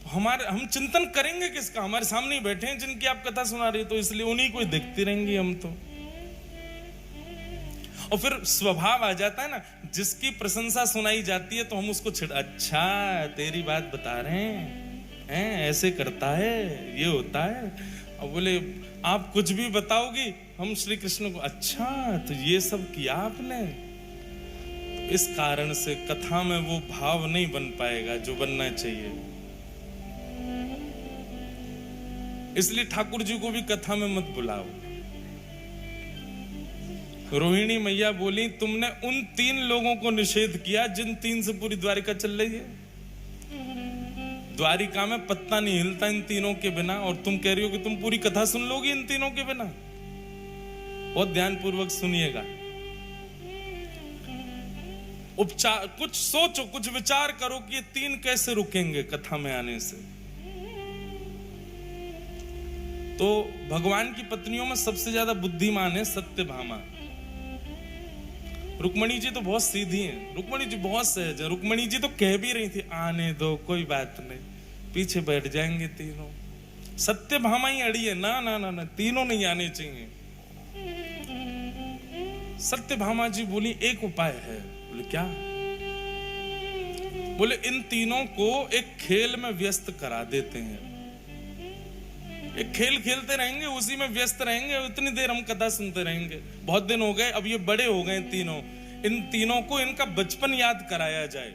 हम चिंतन करेंगे किसका? हमारे सामने ही बैठे हैं जिनकी आप कथा सुना रही, तो इसलिए उन्हीं को देखती रहेंगी हम तो। और फिर स्वभाव आ जाता है ना, जिसकी प्रशंसा सुनाई जाती है तो हम उसको अच्छा तेरी बात बता रहे हैं, ऐसे करता है, ये होता है। और बोले आप कुछ भी बताओगी, हम श्री कृष्ण को अच्छा तो ये सब किया आपने। इस कारण से कथा में वो भाव नहीं बन पाएगा जो बनना चाहिए। इसलिए ठाकुर जी को भी कथा में मत बुलाओ। रोहिणी मैया बोली, तुमने उन 3 लोगों को निषेध किया जिन 3 से पूरी द्वारिका चल रही है। द्वारिका में पत्ता नहीं हिलता इन तीनों के बिना, और तुम कह रही हो कि तुम पूरी कथा सुन लोगी इन तीनों के बिना। बहुत ध्यानपूर्वक सुनिएगा, उपचार कुछ सोचो, कुछ विचार करो कि ये 3 कैसे रुकेंगे कथा में आने से। तो भगवान की पत्नियों में सबसे ज्यादा बुद्धिमान है सत्यभामा। रुक्मणी जी तो बहुत सीधी हैं, रुक्मणी जी बहुत सहज है। रुक्मणी जी तो कह भी रही थी आने दो, कोई बात नहीं, पीछे बैठ जाएंगे तीनों। सत्यभामा ही अड़ी है, ना ना ना ना, तीनों नहीं आने चाहिए। सत्यभामा जी बोली एक उपाय है। बोले क्या? बोले इन तीनों को एक खेल में व्यस्त करा देते हैं, एक खेल खेलते रहेंगे, उसी में व्यस्त रहेंगे, इतनी देर हम कथा सुनते रहेंगे। बहुत दिन हो गए, अब ये बड़े हो गए तीनों, इन तीनों को इनका बचपन याद कराया जाए।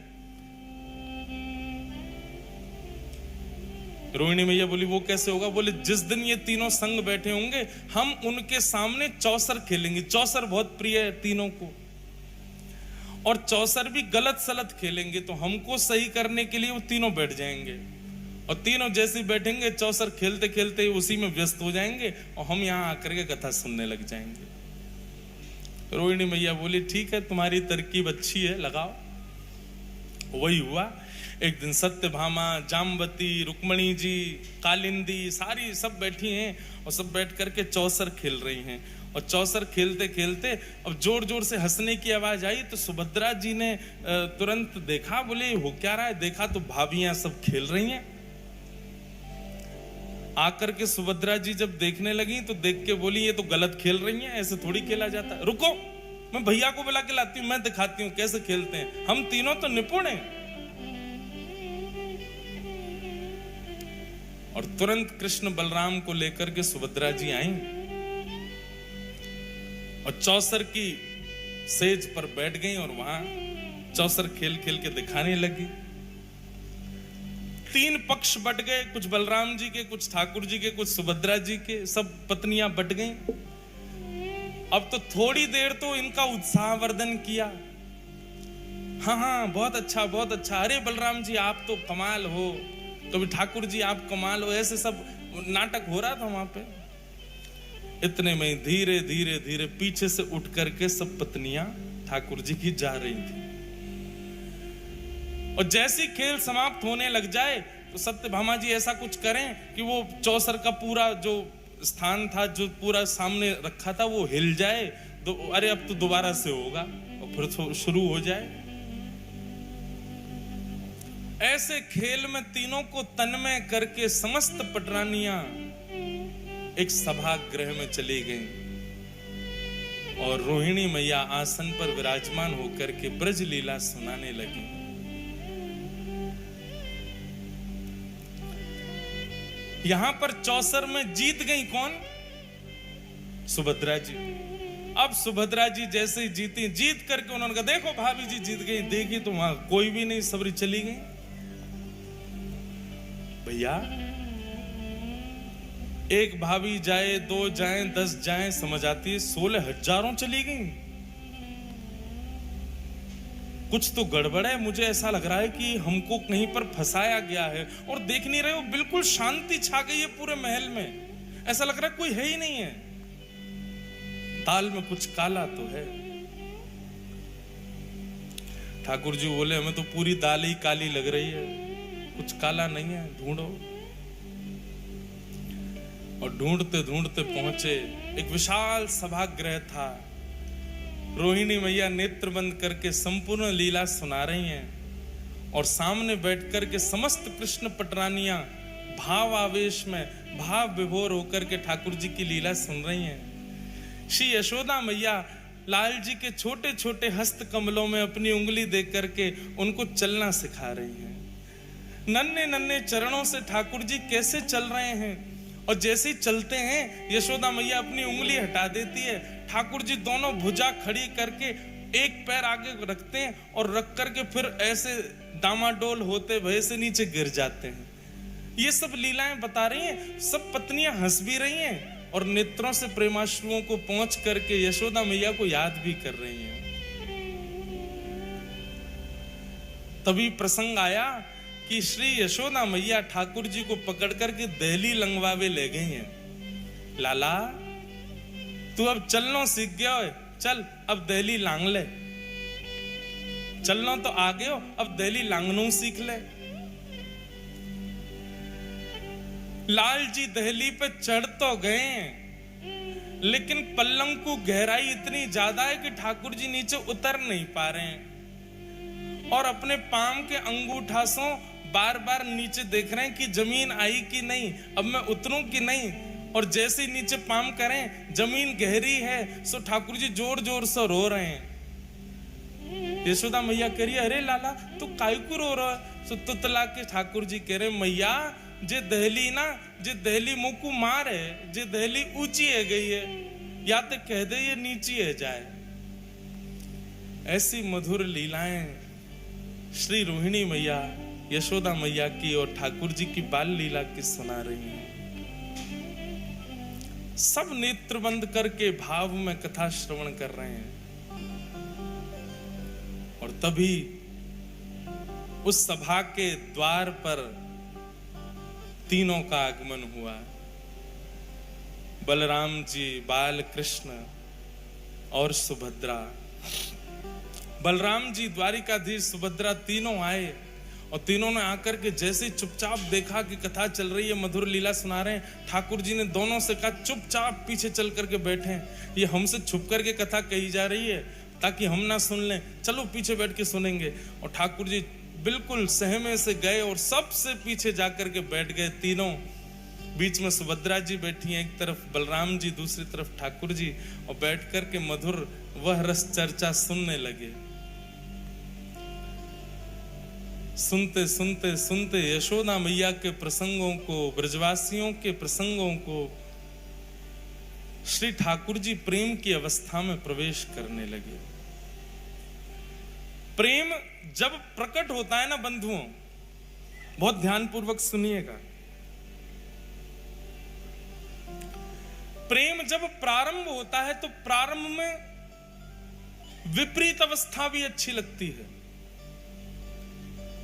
रोहिणी मैया बोली वो कैसे होगा? बोले जिस दिन ये तीनों संग बैठे होंगे, हम उनके सामने चौसर खेलेंगे। चौसर बहुत प्रिय है तीनों को, और चौसर भी गलत सलत खेलेंगे, तो हमको सही करने के लिए वो तीनों बैठ जाएंगे, और तीनों जैसे बैठेंगे चौसर खेलते खेलते उसी में व्यस्त हो जाएंगे, और हम यहां आकर के कथा सुनने लग जाएंगे। रोहिणी मैया बोली ठीक है, तुम्हारी तरकीब अच्छी है, लगाओ। वही हुआ। एक दिन सत्यभामा, जाम्बती, रुक्मणी जी, कालिंदी, सारी सब बैठी हैं, और सब बैठ करके चौसर खेल रही हैं। और चौसर खेलते खेलते अब जोर जोर से हंसने की आवाज आई, तो सुभद्रा जी ने तुरंत देखा। बोले हो क्या रहा है? देखा तो भाभियां सब खेल रही हैं। आकर के सुभद्रा जी जब देखने लगी तो देख के बोली ये तो गलत खेल रही हैं, ऐसे थोड़ी खेला जाता है। रुको, मैं भैया को बुला के लाती हूं, मैं दिखाती हूं कैसे खेलते हैं, हम तीनों तो निपुण हैं। और तुरंत कृष्ण बलराम को लेकर के सुभद्रा जी आई, और चौसर की सेज पर बैठ गई, और वहां चौसर खेल खेल के दिखाने लगी। 3 पक्ष बट गए, कुछ बलराम जी के, कुछ ठाकुर जी के, कुछ सुभद्रा जी के, सब पत्नियां बट गईं। अब तो थोड़ी देर तो इनका उत्साहवर्धन किया। हाँ हाँ बहुत अच्छा बहुत अच्छा, अरे बलराम जी आप तो कमाल हो, कभी ठाकुर जी आप कमाल हो, ऐसे सब नाटक हो रहा था वहां पे। इतने में धीरे धीरे धीरे पीछे से उठ करके सब पत्नियां ठाकुर जी की जा रही थी, और जैसे खेल समाप्त होने लग जाए तो सत्यभामा जी ऐसा कुछ करें कि वो चौसर का पूरा जो स्थान था, जो पूरा सामने रखा था, वो हिल जाए। तो अरे अब तो दोबारा से होगा, और फिर शुरू हो जाए। ऐसे खेल में तीनों को तन्मय करके समस्त पटरानियां एक सभागृह में चली गईं, और रोहिणी मैया आसन पर विराजमान होकर के ब्रज लीला सुनाने लगी। यहां पर चौसर में जीत गई कौन? सुभद्रा जी। अब सुभद्रा जी जैसे ही जीती, जीत करके उन्होंने कहा देखो भाभी जी जीत गई। देखी तो वहां कोई भी नहीं, सबरी चली गई। भैया एक भाभी जाए, 2 जाए, 10 जाए, समझ आती है, 16 हजारों चली गई। कुछ तो गड़बड़ है, मुझे ऐसा लग रहा है कि हमको कहीं पर फंसाया गया है। और देख नहीं रहे हो, बिल्कुल शांति छा गई है पूरे महल में, ऐसा लग रहा है कोई है ही नहीं है। ताल में कुछ काला तो है। ठाकुर जी बोले हमें तो पूरी दाल ही काली लग रही है, कुछ काला नहीं है, ढूंढो। और ढूंढते ढूंढते पहुंचे, एक विशाल सभागृह था, रोहिणी मैया नेत्र बंद करके संपूर्ण लीला सुना रही हैं और सामने बैठ करके समस्त कृष्ण पटरानियां भाव आवेश में भाव विभोर होकर के ठाकुर जी की लीला सुन रही हैं। श्री यशोदा मैया लाल जी के छोटे छोटे हस्त कमलों में अपनी उंगली दे करके उनको चलना सिखा रही हैं। नन्हे नन्हे चरणों से ठाकुर जी कैसे चल रहे हैं और जैसे ही चलते हैं यशोदा मैया अपनी उंगली हटा देती है। ठाकुर जी दोनों भुजा खड़ी करके एक पैर आगे रखते हैं और रख करके फिर ऐसे डामाडोल होते भय से नीचे गिर जाते हैं। ये सब लीलाएं बता रही हैं। सब पत्नियां हंस भी रही हैं और नेत्रों से प्रेमाश्रुओं को पहुंच करके यशोदा मैया को याद भी कर रही हैं। तभी प्रसंग आया कि श्री यशोदा मैया ठाकुर जी को पकड़ करके दहली लंगवावे ले गई हैं। लाला तू अब चलना सीख गया है, चल अब दहली लांग ले। चलना तो आ गए हो, अब दहली लांगनू सीख ले। लाल जी दहली पे चढ़ तो गए लेकिन पल्लंग को गहराई इतनी ज्यादा है कि ठाकुर जी नीचे उतर नहीं पा रहे हैं और अपने पाम के अंगूठासों बार बार नीचे देख रहे हैं कि जमीन आई कि नहीं, अब मैं उतरूं कि नहीं। और जैसे ही नीचे पाम करें जमीन गहरी है, सो ठाकुर जी जोर जोर से रो रहे हैं। यशोदा मैया कह रही है अरे लाला तू काहे को रो रहा है? सो तुतला के ठाकुर जी कह रहे मैया जे दहली ना, जे दहली मुंह को मार है, जे दहली ऊंची है गई है, या तो कह दे ये नीची है जाए। ऐसी मधुर लीलाएं श्री रोहिणी मैया यशोदा मैया की और ठाकुर जी की बाल लीला की सुना रही हैं। सब नेत्र बंद करके भाव में कथा श्रवण कर रहे हैं। और तभी उस सभा के द्वार पर तीनों का आगमन हुआ। बलराम जी, बाल कृष्ण और सुभद्रा। बलराम जी, द्वारिकाधीश, सुभद्रा तीनों आए और तीनों ने आकर के जैसे चुपचाप देखा कि कथा चल रही है, मधुर लीला सुना रहे हैं, ठाकुर जी ने दोनों से कहा चुपचाप पीछे चल करके बैठे। ये हमसे छुप करके कथा कही जा रही है ताकि हम ना सुन लें, चलो पीछे बैठ के सुनेंगे। और ठाकुर जी बिल्कुल सहमे से गए और सबसे पीछे जाकर के बैठ गए तीनों। बीच में सुभद्रा जी बैठी हैं, एक तरफ बलराम जी, दूसरी तरफ ठाकुर जी, और बैठ करके मधुर वह रस चर्चा सुनने लगे। सुनते सुनते सुनते यशोदा मैया के प्रसंगों को, ब्रजवासियों के प्रसंगों को, श्री ठाकुर जी प्रेम की अवस्था में प्रवेश करने लगे। प्रेम जब प्रकट होता है ना बंधुओं, बहुत ध्यानपूर्वक सुनिएगा, प्रेम जब प्रारंभ होता है तो प्रारंभ में विपरीत अवस्था भी अच्छी लगती है।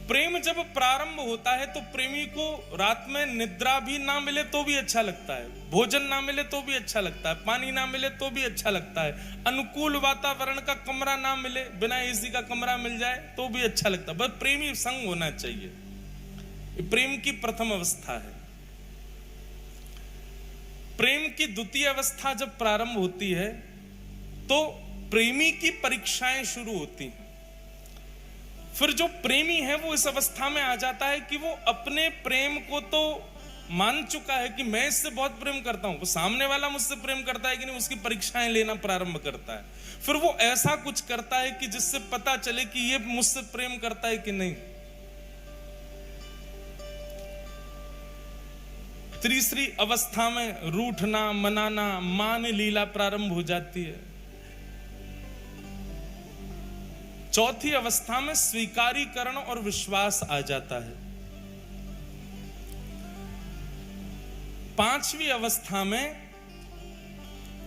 प्रेम जब प्रारंभ होता है तो प्रेमी को रात में निद्रा भी ना मिले तो भी अच्छा लगता है, भोजन ना मिले तो भी अच्छा लगता है, पानी ना मिले तो भी अच्छा लगता है, अनुकूल वातावरण का कमरा ना मिले, बिना एसी का कमरा मिल जाए तो भी अच्छा लगता है, बस प्रेमी संग होना चाहिए। प्रेम की प्रथम अवस्था है। प्रेम की द्वितीय अवस्था जब प्रारंभ होती है तो प्रेमी की परीक्षाएं शुरू होती हैं। फिर जो प्रेमी है वो इस अवस्था में आ जाता है कि वो अपने प्रेम को तो मान चुका है कि मैं इससे बहुत प्रेम करता हूं, वो सामने वाला मुझसे प्रेम करता है कि नहीं, उसकी परीक्षाएं लेना प्रारंभ करता है। फिर वो ऐसा कुछ करता है कि जिससे पता चले कि ये मुझसे प्रेम करता है कि नहीं। तीसरी अवस्था में रूठना, मनाना, मान लीला प्रारंभ हो जाती है। चौथी अवस्था में स्वीकारीकरण और विश्वास आ जाता है। पांचवी अवस्था में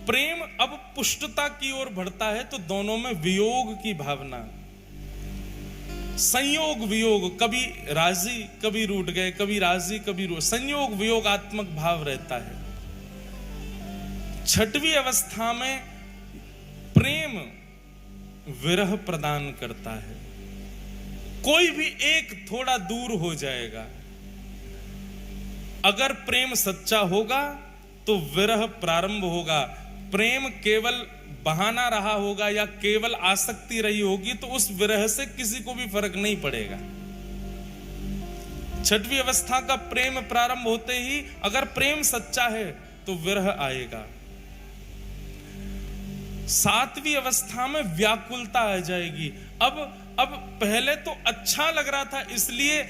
प्रेम अब पुष्टता की ओर बढ़ता है तो दोनों में वियोग की भावना, संयोग वियोग, कभी राजी कभी रूठ गए, कभी राजी कभी रूठ, संयोग वियोगात्मक भाव रहता है। छठवीं अवस्था में प्रेम विरह प्रदान करता है। कोई भी एक थोड़ा दूर हो जाएगा। अगर प्रेम सच्चा होगा तो विरह प्रारंभ होगा। प्रेम केवल बहाना रहा होगा या केवल आसक्ति रही होगी, तो उस विरह से किसी को भी फर्क नहीं पड़ेगा। छठवीं अवस्था का प्रेम प्रारंभ होते ही अगर प्रेम सच्चा है तो विरह आएगा। सातवीं अवस्था में व्याकुलता आ जाएगी। अब पहले तो अच्छा लग रहा था, इसलिए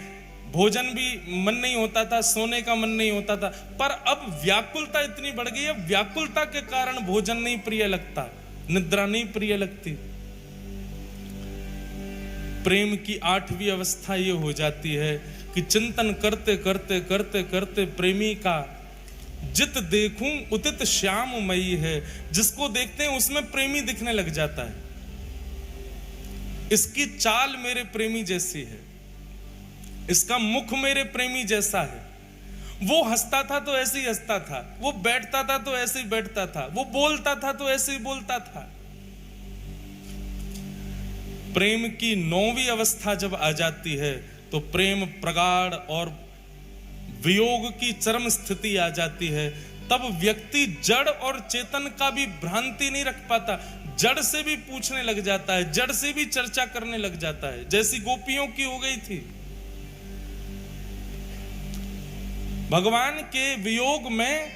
भोजन भी मन नहीं होता था, सोने का मन नहीं होता था, पर अब व्याकुलता इतनी बढ़ गई है, व्याकुलता के कारण भोजन नहीं प्रिय लगता, निद्रा नहीं प्रिय लगती। प्रेम की आठवीं अवस्था ये हो जाती है कि चिंतन करते करते करते करते प्रेमी का जित देखूं उतित श्याममयी है, जिसको देखते हैं उसमें प्रेमी दिखने लग जाता है। इसकी चाल मेरे प्रेमी जैसी है, इसका मुख मेरे प्रेमी जैसा है, वो हंसता था तो ऐसे ही हंसता था, वो बैठता था तो ऐसे ही बैठता था, वो बोलता था तो ऐसे ही बोलता था। प्रेम की नौवीं अवस्था जब आ जाती है तो प्रेम प्रगाढ़ और वियोग की चरम स्थिति आ जाती है। तब व्यक्ति जड़ और चेतन का भी भ्रांति नहीं रख पाता, जड़ से भी पूछने लग जाता है, जड़ से भी चर्चा करने लग जाता है, जैसी गोपियों की हो गई थी। भगवान के वियोग में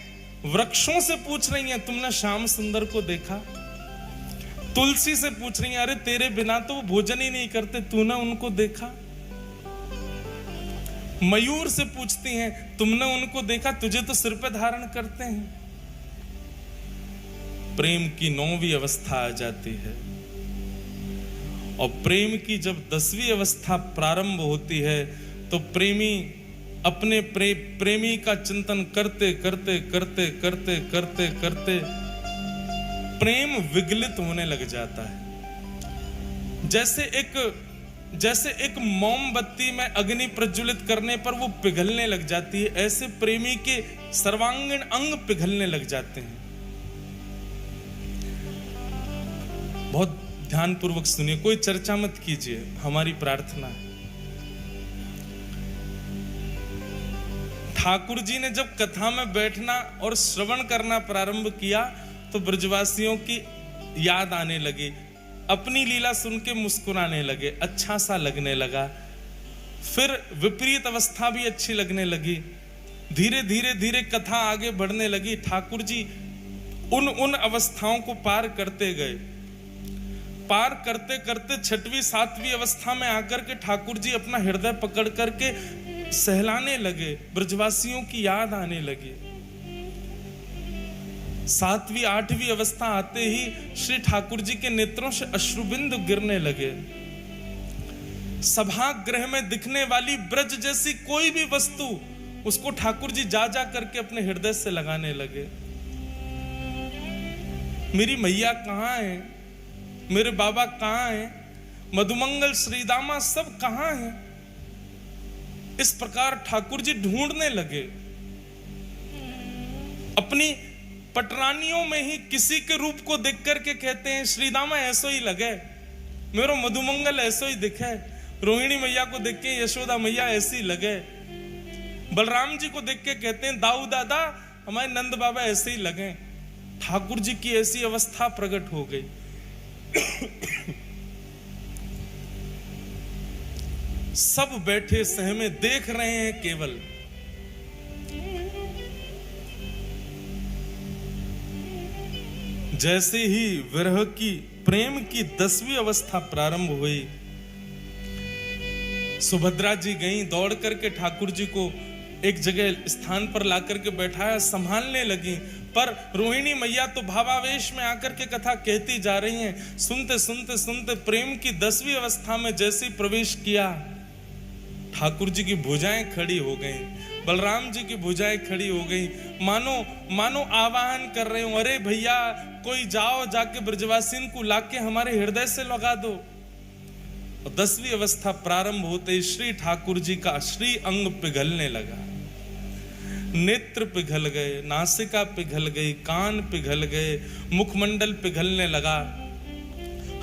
वृक्षों से पूछ रही हैं, तुमने श्याम सुंदर को देखा? तुलसी से पूछ रही हैं, अरे तेरे बिना तो वो भोजन ही नहीं करते, तूने उनको देखा? मयूर से पूछती हैं, तुमने उनको देखा? तुझे तो सिर पे धारण करते हैं। प्रेम की नौवीं अवस्था आ जाती है और प्रेम की जब 10वीं अवस्था प्रारंभ होती है तो प्रेमी अपने प्रेमी का चिंतन करते करते करते करते करते करते प्रेम विगलित होने लग जाता है। जैसे एक मोमबत्ती में अग्नि प्रज्वलित करने पर वो पिघलने लग जाती है, ऐसे प्रेमी के सर्वांगीण अंग पिघलने लग जाते हैं। बहुत ध्यानपूर्वक सुनिए, कोई चर्चा मत कीजिए, हमारी प्रार्थना है। ठाकुर जी ने जब कथा में बैठना और श्रवण करना प्रारंभ किया तो ब्रजवासियों की याद आने लगी, अपनी लीला सुन के मुस्कुराने लगे, अच्छा सा लगने लगा। फिर विपरीत अवस्था भी अच्छी लगने लगी, धीरे धीरे धीरे कथा आगे बढ़ने लगी। ठाकुर जी उन अवस्थाओं को पार करते गए, पार करते करते 6वीं 7वीं अवस्था में आकर के ठाकुर जी अपना हृदय पकड़ करके सहलाने लगे, ब्रजवासियों की याद आने लगी। 7वीं 8वीं अवस्था आते ही श्री ठाकुर जी के नेत्रों से अश्रुबिंदु गिरने लगे। सभागृह में दिखने वाली ब्रज जैसी कोई भी वस्तु उसको ठाकुर जी जा जा करके अपने हृदय से लगाने लगे। मेरी मैया कहाँ है, मेरे बाबा कहाँ हैं, मधुमंगल श्रीदामा सब कहाँ हैं? इस प्रकार ठाकुर जी ढूंढने लगे। अपनी पटरानियों में ही किसी के रूप को देख करके कहते हैं, श्रीदामा ऐसो ही लगे, मेरो मधुमंगल ऐसो ही दिखे, रोहिणी मैया को देख के यशोदा मैया ऐसी लगे, बलराम जी को देख के कहते हैं दाऊ दादा हमारे नंद बाबा ऐसे ही लगे। ठाकुर जी की ऐसी अवस्था प्रकट हो गई। सब बैठे सहमे देख रहे हैं केवल। जैसे ही विरह की प्रेम की 10वीं अवस्था प्रारंभ हुई, सुभद्रा जी गई, दौड़ करके ठाकुर जी को एक जगह स्थान पर लाकर के बैठाया, संभालने लगी। पर रोहिणी मैया तो भावावेश में आकर के कथा कहती जा रही हैं। सुनते सुनते सुनते प्रेम की 10वीं अवस्था में जैसे प्रवेश किया, ठाकुर जी की भुजाएं खड़ी हो गई, बलराम जी की भुजाएं खड़ी हो गई, मानो आवाहन कर रहे हो, अरे भैया कोई जाओ, जाके ब्रजवासिन को लाके हमारे हृदय से लगा दो। और 10वीं अवस्था प्रारंभ होते ही श्री ठाकुर जी का श्री अंग पिघलने लगा, नेत्र पिघल गए, नासिका पिघल गई, कान पिघल गए, मुखमंडल पिघलने लगा,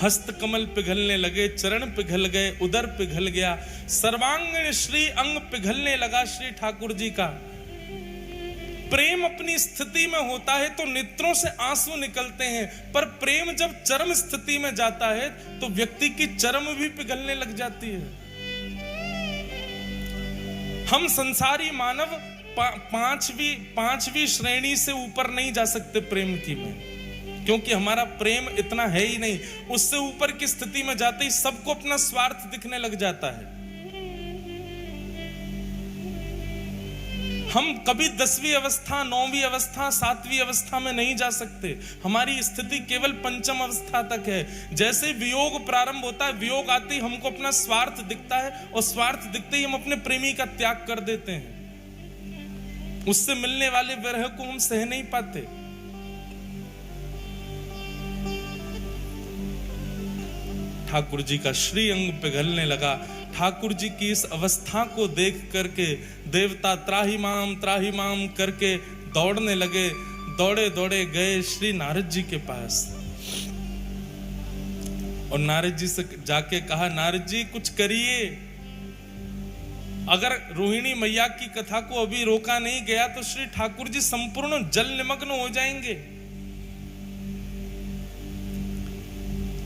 हस्त कमल पिघलने लगे, चरण पिघल गए, उदर पिघल गया, सर्वांगीण श्री अंग पिघलने लगा श्री ठाकुर जी का। प्रेम अपनी स्थिति में होता है तो नेत्रों से आंसू निकलते हैं, पर प्रेम जब चरम स्थिति में जाता है तो व्यक्ति की चरम भी पिघलने लग जाती है। हम संसारी मानव पांचवी श्रेणी से ऊपर नहीं जा सकते प्रेम की में, क्योंकि हमारा प्रेम इतना है ही नहीं। उससे ऊपर की स्थिति में जाते ही सबको अपना स्वार्थ दिखने लग जाता है। हम कभी 10वीं अवस्था, 9वीं अवस्था, 7वीं अवस्था में नहीं जा सकते। हमारी स्थिति केवल पंचम अवस्था तक है। जैसे वियोग प्रारंभ होता है, वियोग आते ही हमको अपना स्वार्थ दिखता है, और स्वार्थ दिखते ही हम अपने प्रेमी का त्याग कर देते हैं। उससे मिलने वाले विरह को हम सह नहीं पाते। ठाकुर जी का श्री अंग पिघलने लगा। ठाकुर जी की इस अवस्था को देख करके देवता त्राहि माम करके दौड़ने लगे। दौड़े दौड़े गए श्री नारद जी के पास, और नारद जी से जाके कहा, नारद जी कुछ करिए। अगर रोहिणी मैया की कथा को अभी रोका नहीं गया तो श्री ठाकुर जी संपूर्ण जल निमग्न हो जाएंगे।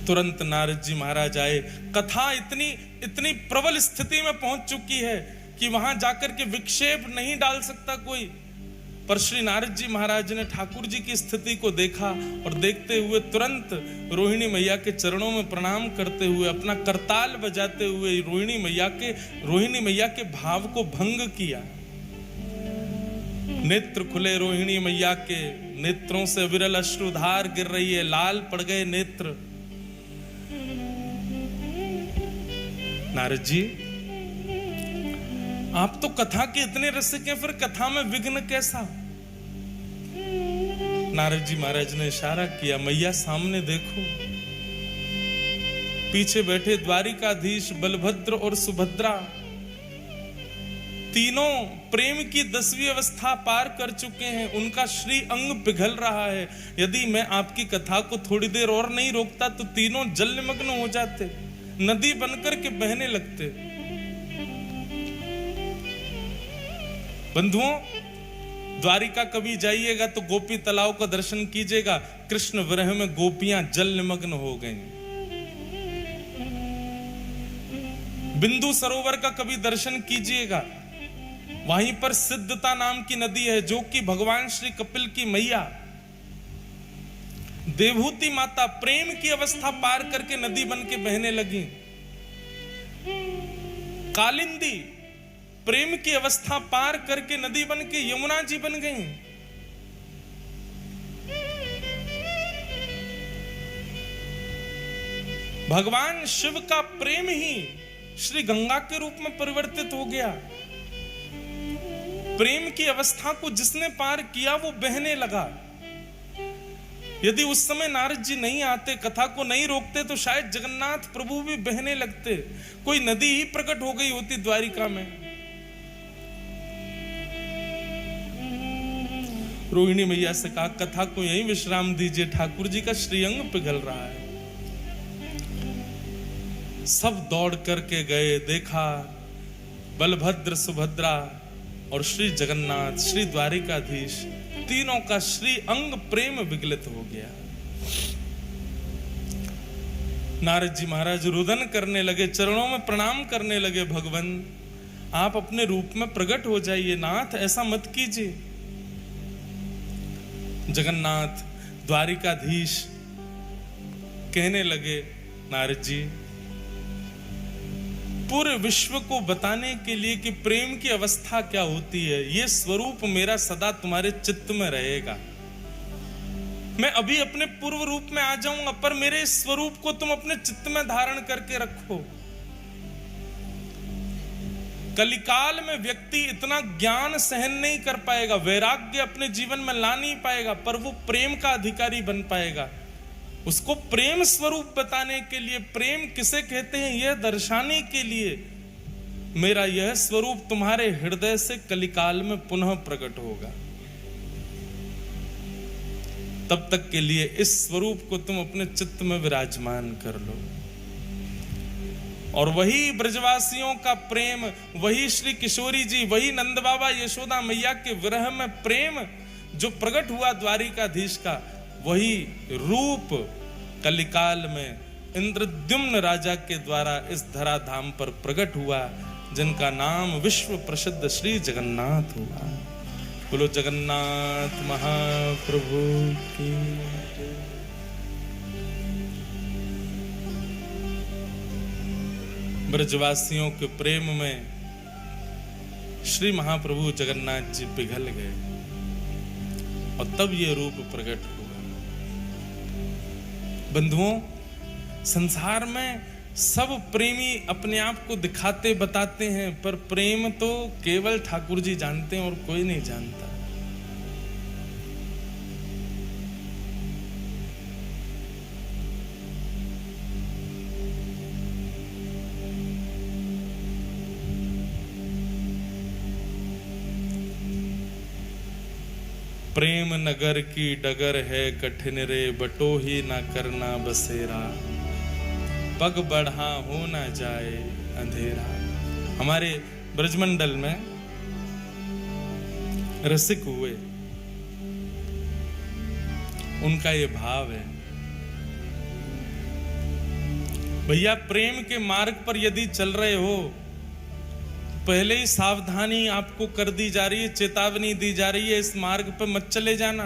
तुरंत नारद जी महाराज आए। कथा इतनी प्रबल स्थिति में पहुंच चुकी है कि वहां जाकर के विक्षेप नहीं डाल सकता कोई। पर श्री नारद जी महाराज ने ठाकुर जी की स्थिति को देखा, और देखते हुए तुरंत रोहिणी मैया के चरणों में प्रणाम करते हुए, अपना करताल बजाते हुए रोहिणी मैया के भाव को भंग किया। नेत्र खुले रोहिणी मैया के, नेत्रों से विरल अश्रुधार गिर रही है, लाल पड़ गए नेत्र। नारद जी, आप तो कथा के इतने रसिक हैं, फिर कथा में विघ्न कैसा? नारद जी महाराज ने इशारा किया, मैया सामने देखो। पीछे बैठे द्वारिकाधीश बलभद्र और सुभद्रा, तीनों प्रेम की 10वीं अवस्था पार कर चुके हैं। उनका श्री अंग पिघल रहा है। यदि मैं आपकी कथा को थोड़ी देर और नहीं रोकता तो तीनों जल निमग्न हो जाते, नदी बनकर के बहने लगते। बंधुओं, द्वारिका कभी जाइएगा तो गोपी तालाब का दर्शन कीजिएगा। कृष्ण विरह में गोपियां जल निमग्न हो गईं। बिंदु सरोवर का कभी दर्शन कीजिएगा। वहीं पर सिद्धता नाम की नदी है, जो कि भगवान श्री कपिल की मैया देवहूति माता प्रेम की अवस्था पार करके नदी बन के बहने लगी। कालिंदी प्रेम की अवस्था पार करके नदी बन के यमुना जी बन गई। भगवान शिव का प्रेम ही श्री गंगा के रूप में परिवर्तित हो गया। प्रेम की अवस्था को जिसने पार किया वो बहने लगा। यदि उस समय नारद जी नहीं आते, कथा को नहीं रोकते, तो शायद जगन्नाथ प्रभु भी बहने लगते। कोई नदी ही प्रकट हो गई होती द्वारिका में। रोहिणी मैया से कहा, कथा को यहीं विश्राम दीजिए, ठाकुर जी का श्रीअंग पिघल रहा है। सब दौड़ करके गए, देखा बलभद्र, सुभद्रा और श्री जगन्नाथ, श्री द्वारिकाधीश, तीनों का श्री अंग प्रेम विगलित हो गया। नारद जी महाराज रुदन करने लगे, चरणों में प्रणाम करने लगे। भगवान, आप अपने रूप में प्रकट हो जाइए, नाथ ऐसा मत कीजिए। जगन्नाथ द्वारिकाधीश कहने लगे, नारद जी, पूरे विश्व को बताने के लिए कि प्रेम की अवस्था क्या होती है, ये स्वरूप मेरा सदा तुम्हारे चित्त में रहेगा। मैं अभी अपने पूर्व रूप में आ जाऊंगा, पर मेरे इस स्वरूप को तुम अपने चित्त में धारण करके रखो। कलिकाल में व्यक्ति इतना ज्ञान सहन नहीं कर पाएगा, वैराग्य अपने जीवन में ला नहीं पाएगा, पर वो प्रेम का अधिकारी बन पाएगा। उसको प्रेम स्वरूप बताने के लिए, प्रेम किसे कहते हैं यह दर्शाने के लिए, मेरा यह स्वरूप तुम्हारे हृदय से कलिकाल में पुनः प्रकट होगा। तब तक के लिए इस स्वरूप को तुम अपने चित्त में विराजमान कर लो। और वही ब्रजवासियों का प्रेम, वही श्री किशोरी जी, वही नंद बाबा यशोदा मैया के विरह में प्रेम जो प्रकट हुआ द्वारिकाधीश का, वही रूप कलिकाल में इंद्रद्युम्न राजा के द्वारा इस धराधाम पर प्रकट हुआ, जिनका नाम विश्व प्रसिद्ध श्री जगन्नाथ हुआ। बोलो जगन्नाथ महाप्रभु की। ब्रजवासियों के प्रेम में श्री महाप्रभु जगन्नाथ जी पिघल गए और तब ये रूप प्रकट हुआ। बंधुओं, संसार में सब प्रेमी अपने आप को दिखाते बताते हैं, पर प्रेम तो केवल ठाकुर जी जानते हैं और कोई नहीं जानता। प्रेम नगर की डगर है कठिन रे, बटो ही ना करना बसेरा, पग बढ़ा हो ना जाए अंधेरा। हमारे ब्रजमंडल में रसिक हुए, उनका ये भाव है, भैया प्रेम के मार्ग पर यदि चल रहे हो, पहले ही सावधानी आपको कर दी जा रही है, चेतावनी दी जा रही है, इस मार्ग पर मत चले जाना।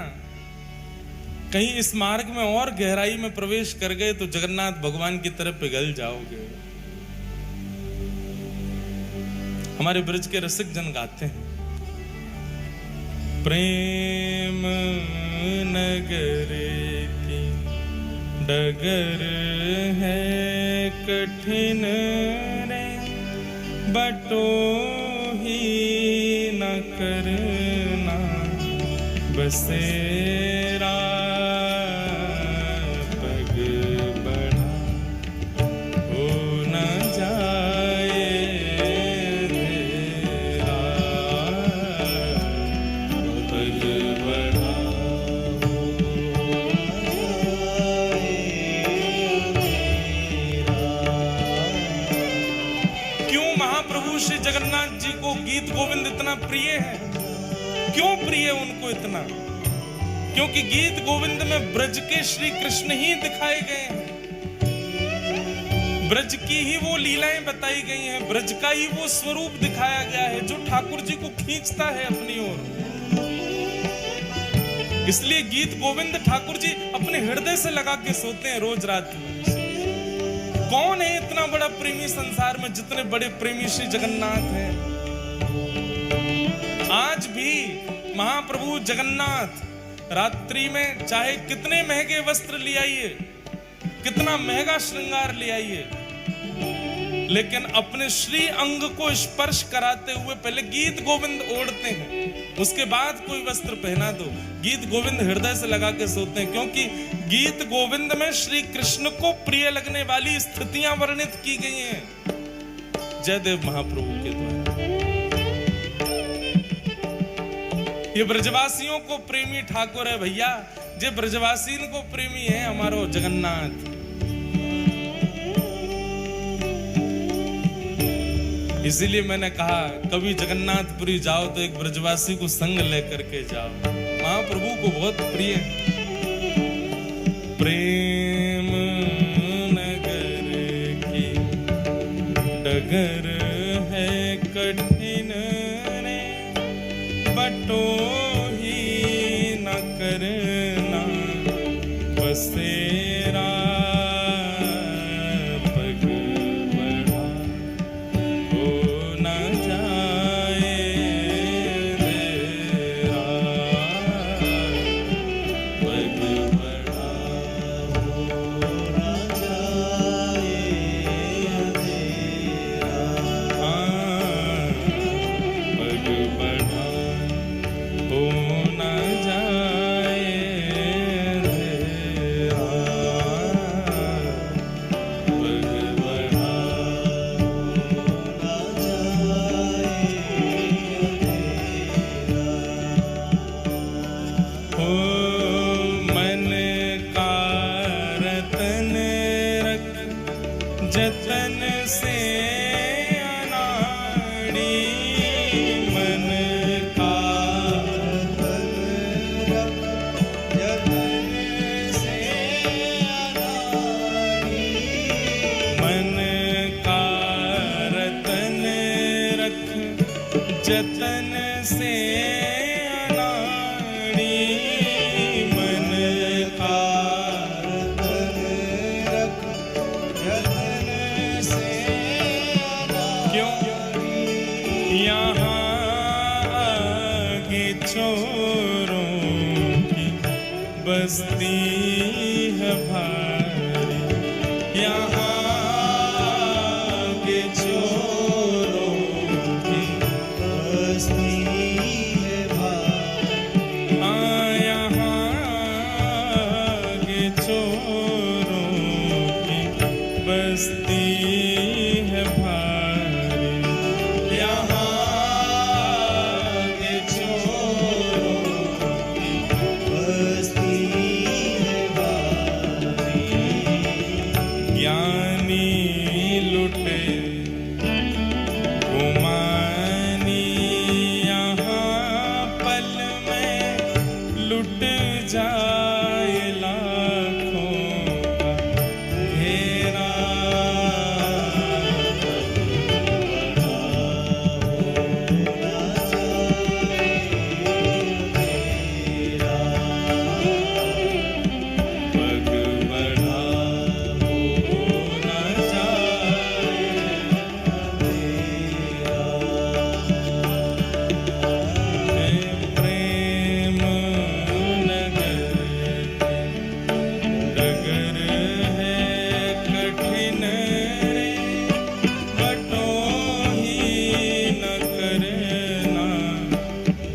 कहीं इस मार्ग में और गहराई में प्रवेश कर गए तो जगन्नाथ भगवान की तरफ पिघल जाओगे। हमारे ब्रज के रसिक जन गाते हैं, प्रेम नगर की डगर है कठिन रे, बटो ही न करना बसेरा, पग बढ़ा हो न जाए अंधेरा, पग बढ़ा हो न जाए। क्यों महाप्रभु श्री जगन्नाथ जी को गीत गोविंद इतना प्रिय है? क्यों प्रिय उनको इतना? क्योंकि गीत गोविंद में ब्रज के श्री कृष्ण ही दिखाए गए हैं, ब्रज की ही वो लीलाएं बताई गई हैं, ब्रज का ही वो स्वरूप दिखाया गया है जो ठाकुर जी को खींचता है अपनी ओर। इसलिए गीत गोविंद ठाकुर जी अपने हृदय से लगा के सोते हैं रोज रात में। कौन है इतना बड़ा प्रेमी संसार में जितने बड़े प्रेमी श्री जगन्नाथ हैं? आज भी महाप्रभु जगन्नाथ रात्रि में चाहे कितने महंगे वस्त्र ले आइए, कितना महंगा श्रृंगार ले आइए, लेकिन अपने श्री अंग को स्पर्श कराते हुए पहले गीत गोविंद ओढ़ते हैं, उसके बाद कोई वस्त्र पहना दो। गीत गोविंद हृदय से लगा के सोते हैं, क्योंकि गीत गोविंद में श्री कृष्ण को प्रिय लगने वाली स्थितियां वर्णित की गई हैं जयदेव महाप्रभु के द्वारा। ये ब्रजवासियों को प्रेमी ठाकुर है भैया, जे ब्रजवासीन को प्रेमी है हमारो जगन्नाथ। इसीलिए मैंने कहा कभी जगन्नाथपुरी जाओ तो एक ब्रजवासी को संग लेकर के जाओ, महाप्रभु को बहुत प्रिय। प्रेम नगर की डगर है कठिन रे, बटो ही न करना बसेरा, पग बढ़ा हो न जाए अंधेरा, पग बढ़ा हो न जाए अंधेरा। जतन से अनाड़ी मन का यहाँ आगे चोरों की बस्ती है भारी, यहाँ आगे चोरों की बस्ती है भारी। हाँ, यहाँ आगे चोरों की बस्ती है भारी। लुट जाए लाखों का घेरा, पग बढ़ा हो न जाए प्रेम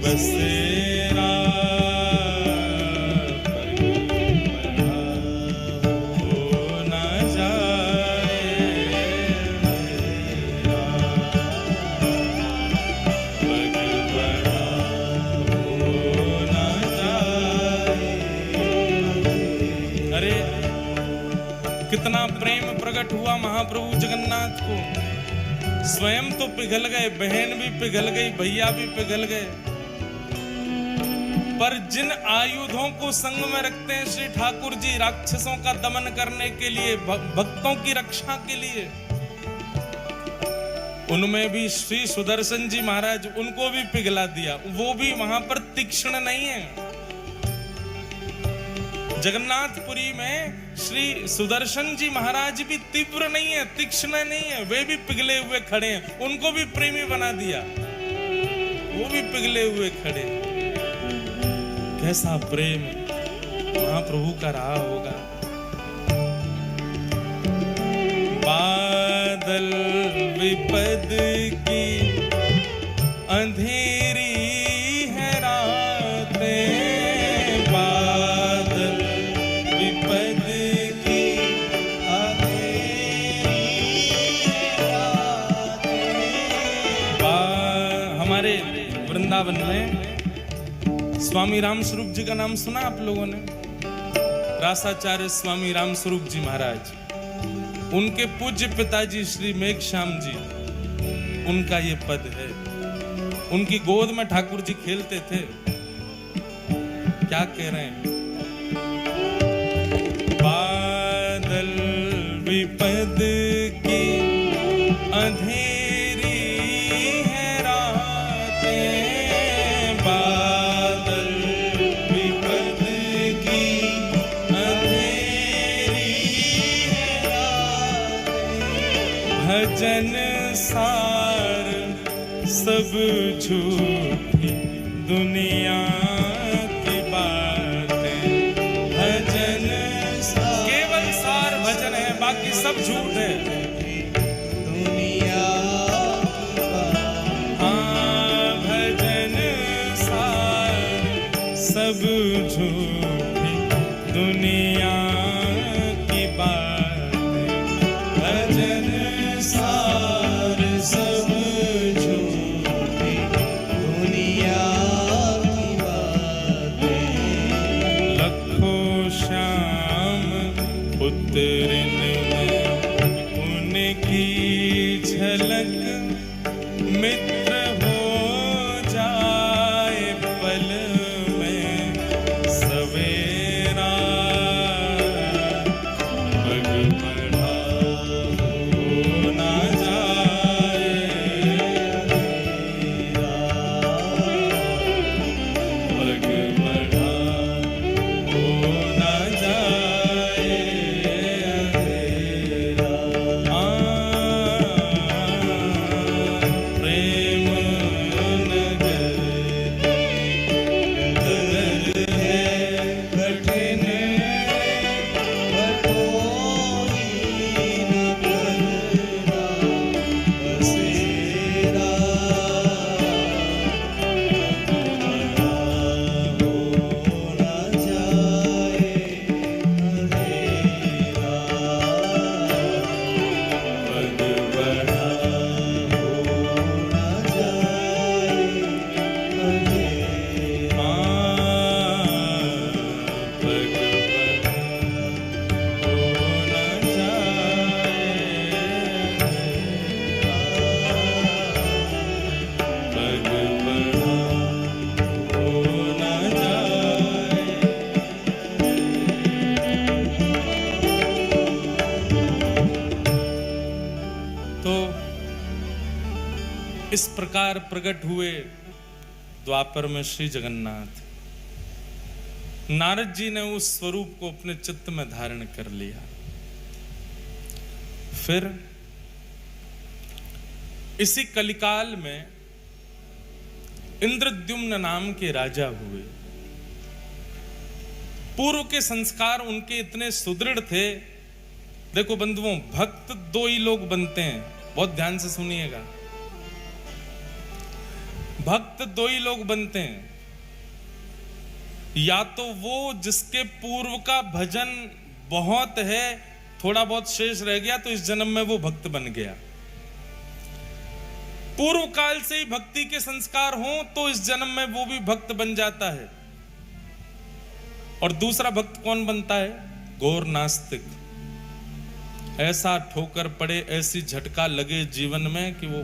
बसेरा, पग बढ़ा हो न जाए मेरा, पग बढ़ा हो न जाए। अरे कितना प्रेम प्रकट हुआ महाप्रभु जगन्नाथ को। स्वयं तो पिघल गए, बहन भी पिघल गई, भैया भी पिघल गए, पर जिन आयुधों को संग में रखते हैं श्री ठाकुर जी राक्षसों का दमन करने के लिए, भक्तों की रक्षा के लिए, उनमें भी श्री सुदर्शन जी महाराज, उनको भी पिघला दिया। वो भी वहां पर तीक्ष्ण नहीं है। जगन्नाथपुरी में श्री सुदर्शन जी महाराज भी तीव्र नहीं है, तीक्ष्ण नहीं है, वे भी पिघले हुए खड़े हैं। उनको भी प्रेमी बना दिया, वो भी पिघले हुए खड़े। कैसा प्रेम महाप्रभु का रहा होगा। बादल विपद की अंधेरी है रातें, बादल विपद की अंधेरी है रातें। हमारे वृंदावन में स्वामी राम स्वरूप जी का नाम सुना आप लोगों ने? रासाचार्य स्वामी राम स्वरूप जी महाराज, उनके पूज्य पिताजी श्री मेघश्याम जी, उनका ये पद है। उनकी गोद में ठाकुर जी खेलते थे। क्या कह रहे हैं? बादल विपद की अंधेरी है रातें, भजन सार सब झूठी दुनिया की बातें, भजन केवल सार भजन है, बाकी सब झूठ है। दुनिया हाँ, भजन सार सब झूठी दुनिया की बातें, भजन सार सब झूठी दुनिया की बातें। लखों श्याम पुत्रिन में उनकी झलक, मित्र हो जाए पल में सवेरा, पग बढ़ा हो न जाए मेरा। तो इस प्रकार प्रकट हुए द्वापर में श्री जगन्नाथ। नारद जी ने उस स्वरूप को अपने चित्त में धारण कर लिया। फिर इसी कलिकाल में इंद्रद्युम्न नाम के राजा हुए। पूर्व के संस्कार उनके इतने सुदृढ़ थे। देखो बंधुओं, भक्त दो ही लोग बनते हैं, बहुत ध्यान से सुनिएगा। भक्त दो ही लोग बनते हैं, या तो वो जिसके पूर्व का भजन बहुत है, थोड़ा बहुत शेष रह गया तो इस जन्म में वो भक्त बन गया। पूर्व काल से ही भक्ति के संस्कार हों तो इस जन्म में वो भी भक्त बन जाता है। और दूसरा भक्त कौन बनता है? घोर नास्तिक। ऐसा ठोकर पड़े, ऐसी झटका लगे जीवन में कि वो